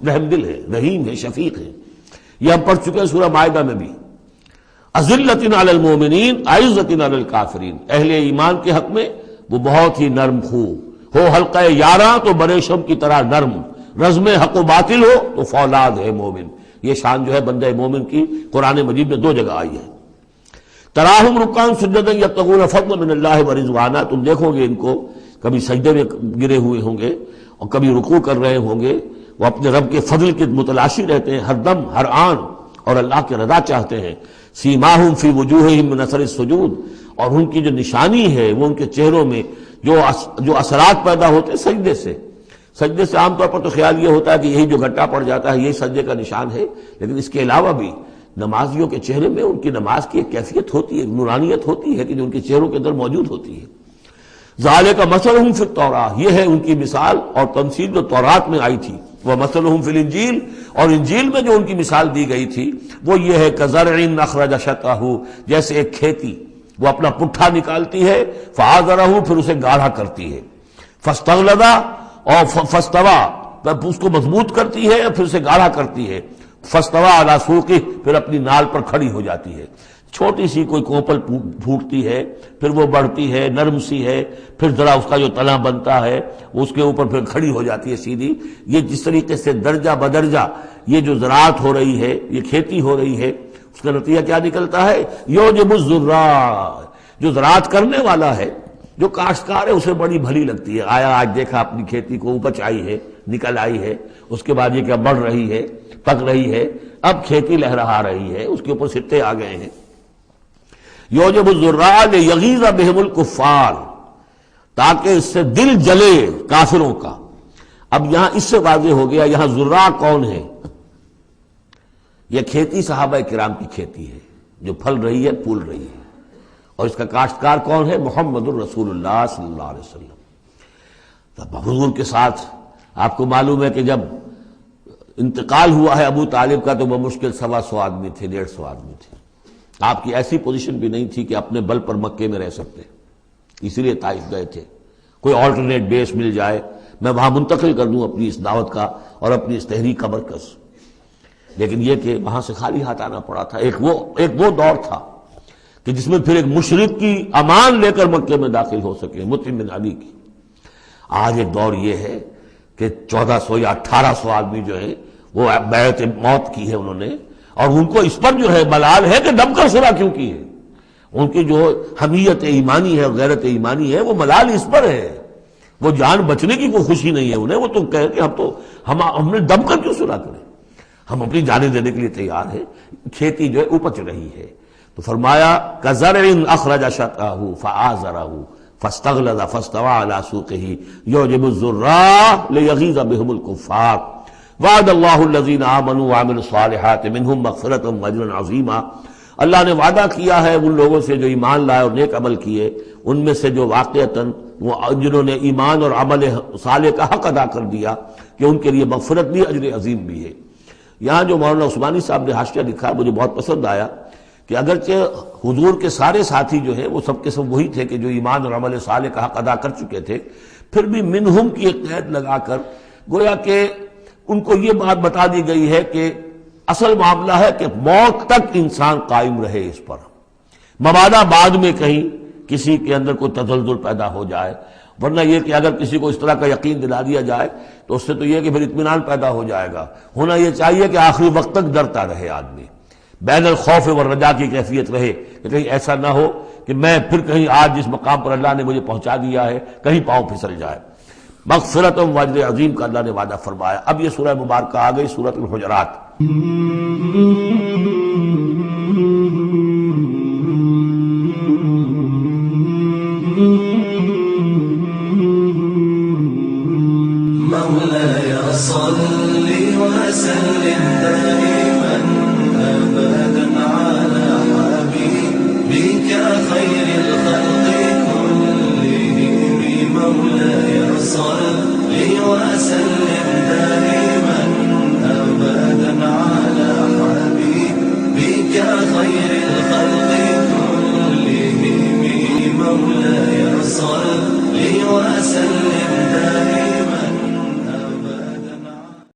رحم دل ہے، رحیم ہے، شفیق ہے۔ یہ ہم پڑھ چکے ہیں سورہ مائدہ میں بھی، اذلۃ علی المؤمنین اعزۃ علی الکافرین، اہل ایمان کے حق میں وہ بہت ہی نرم خو ہو، حلقہ یاراں تو بریشم کی طرح نرم، رزم حق و باطل ہو تو فولاد ہے مومن۔ یہ شان جو ہے بندہ مومن کی قرآن مجید میں دو جگہ آئی ہے۔ تراہم رکعاً سجدا یبتغون فضلا من اللہ ورضوانا، تم دیکھو گے ان کو کبھی سجدے میں گرے ہوئے ہوں گے اور کبھی رکوع کر رہے ہوں گے، وہ اپنے رب کے فضل کے متلاشی رہتے ہیں ہر دم ہر آن، اور اللہ کی رضا چاہتے ہیں۔ سیماہم فی وجوہہم من اثر السجود، اور ان کی جو نشانی ہے وہ ان کے چہروں میں جو اثرات پیدا ہوتے ہیں سجدے سے عام طور پر تو خیال یہ ہوتا ہے کہ یہی جو گھٹا پڑ جاتا ہے یہی سجدے کا نشان ہے، لیکن اس کے علاوہ بھی نمازیوں کے چہرے میں ان کی نماز کی ایک کیفیت ہوتی ہے، نورانیت ہوتی ہے کہ جو ان کے چہروں کے اندر موجود ہوتی ہے۔ ذالک مثلہم فی التوراۃ، یہ ہے ان کی مثال اور تمثیل جو تورات میں آئی تھی، وَمَثَلُهُمْ فِي الْإِنْجِيلِ، اور انجیل میں جو ان کی مثال دی گئی تھی وہ یہ ہے كَزَرْعٍ أَخْرَجَ شَطْأَهُ، جیسے ایک کھیتی وہ اپنا پٹھا نکالتی ہے، فَآزَرَهُ، پھر اسے گاڑھا کرتی ہے، فَاسْتَغْلَظَ، اور فَاسْتَوَىٰ، اس کو مضبوط کرتی ہے اور پھر اسے گاڑھا کرتی ہے، فَاسْتَوَىٰ عَلَىٰ سُوقِهِ، پھر اپنی نال پر کھڑی ہو جاتی ہے۔ چھوٹی سی کوئی کوپل پھوٹتی ہے، پھر وہ بڑھتی ہے، نرم سی ہے، پھر ذرا اس کا جو تنا بنتا ہے اس کے اوپر پھر کھڑی ہو جاتی ہے سیدھی۔ یہ جس طریقے سے درجہ بدرجہ یہ جو زراعت ہو رہی ہے، یہ کھیتی ہو رہی ہے، اس کا نتیجہ کیا نکلتا ہے؟ یوجب الزراع، جو زراعت کرنے والا ہے، جو کاشتکار ہے، اسے بڑی بھلی لگتی ہے۔ آیا آج دیکھا اپنی کھیتی کو اپج آئی ہے، نکل آئی ہے، اس کے بعد یہ کیا بڑھ رہی ہے، پک رہی ہے، اب کھیتی لہرا رہی ہے، اس کے اوپر سٹے آ گئے ہیں۔ یوجب الزراع لیغیظ بہم الکفار، تاکہ اس سے دل جلے کافروں کا۔ اب یہاں اس سے واضح ہو گیا یہاں زراع کون ہے؟ یہ کھیتی صحابہ کرام کی کھیتی ہے جو پھل رہی ہے، پھول رہی ہے، اور اس کا کاشتکار کون ہے؟ محمد الرسول اللہ صلی اللہ علیہ وسلم۔ تب حضور کے ساتھ آپ کو معلوم ہے کہ جب انتقال ہوا ہے ابو طالب کا تو بمشکل 125 آدمی تھے، 150 آدمی تھے۔ آپ کی ایسی پوزیشن بھی نہیں تھی کہ اپنے بل پر مکے میں رہ سکتے، اسی لیے طائف گئے تھے، کوئی آلٹرنیٹ بیس مل جائے میں وہاں منتقل کر دوں اپنی اس دعوت کا اور اپنی اس تحریک کا مرکز۔ لیکن یہ کہ وہاں سے خالی ہاتھ آنا پڑا تھا۔ ایک وہ دور تھا کہ جس میں پھر ایک مشرک کی امان لے کر مکے میں داخل ہو سکے، مطعم بن عدی کی۔ آج ایک دور یہ ہے کہ 1400 یا 1800 آدمی جو ہے وہ بیعت موت کی ہے انہوں نے، اور ان کو اس پر جو ہے ملال ہے کہ دم کر صلح کیوں کی ہے۔ ان کی جو حمیت ایمانی ہے، غیرت ایمانی ہے، وہ ملال اس پر ہے۔ وہ جان بچنے کی کوئی خوشی نہیں ہے انہیں، وہ تو کہے کہ ہم نے دم کر کیوں صلح کریں، ہم اپنی جانیں دینے کے لیے تیار ہیں۔ کھیتی جو ہے اپج رہی ہے، تو فرمایا كَزَرْعٍ أَخْرَجَ شَطْأَهُ فَآزَرَهُ فَاسْتَغْلَظَ فَاسْتَوَىٰ عَلَىٰ سُوقِهِ يُعْجِبُ الزُّرَّاعَ لِيَغِيظَ بِهِمُ الْكُفَّارَ وعد اللہ الذین آمنوا وعملوا الصالحات منہم مغفرۃ واجرا عظیما۔ اللہ نے وعدہ کیا ہے ان لوگوں سے جو ایمان لائے اور نیک عمل کیے، ان میں سے جو واقعتاً جنہوں نے ایمان اور عمل صالح کا حق ادا کر دیا، کہ ان کے لیے مغفرت بھی، اجر عظیم بھی ہے۔ یہاں جو مولانا عثمانی صاحب نے حاشیہ لکھا مجھے بہت پسند آیا کہ اگرچہ حضور کے سارے ساتھی جو ہیں وہ سب کے سب وہی تھے کہ جو ایمان اور عمل صالح کا حق ادا کر چکے تھے، پھر بھی منہم کی ایک قید لگا کر گویا کہ ان کو یہ بات بتا دی گئی ہے کہ اصل معاملہ ہے کہ موت تک انسان قائم رہے اس پر، مبادا بعد میں کہیں کسی کے اندر کوئی تزلزل پیدا ہو جائے، ورنہ یہ کہ اگر کسی کو اس طرح کا یقین دلا دیا جائے تو اس سے تو یہ کہ پھر اطمینان پیدا ہو جائے گا۔ ہونا یہ چاہیے کہ آخری وقت تک ڈرتا رہے آدمی، بین الخوف والرجا کی کیفیت رہے، کہ کہیں ایسا نہ ہو کہ میں پھر کہیں آج جس مقام پر اللہ نے مجھے پہنچا دیا ہے کہیں پاؤں پھسل جائے۔ مغفرت و اجر عظیم کا اللہ نے وعدہ فرمایا۔ اب یہ سورہ مبارکہ آ گئی، سورۃ الحجرات۔ مولاي صل وسلم دائما ابدا على حبيبك خير الخلق كلهم مولاي صل وسلم دائما ابدا على حبيبك خير الخلق كلهم مولاي صل وسلم دائما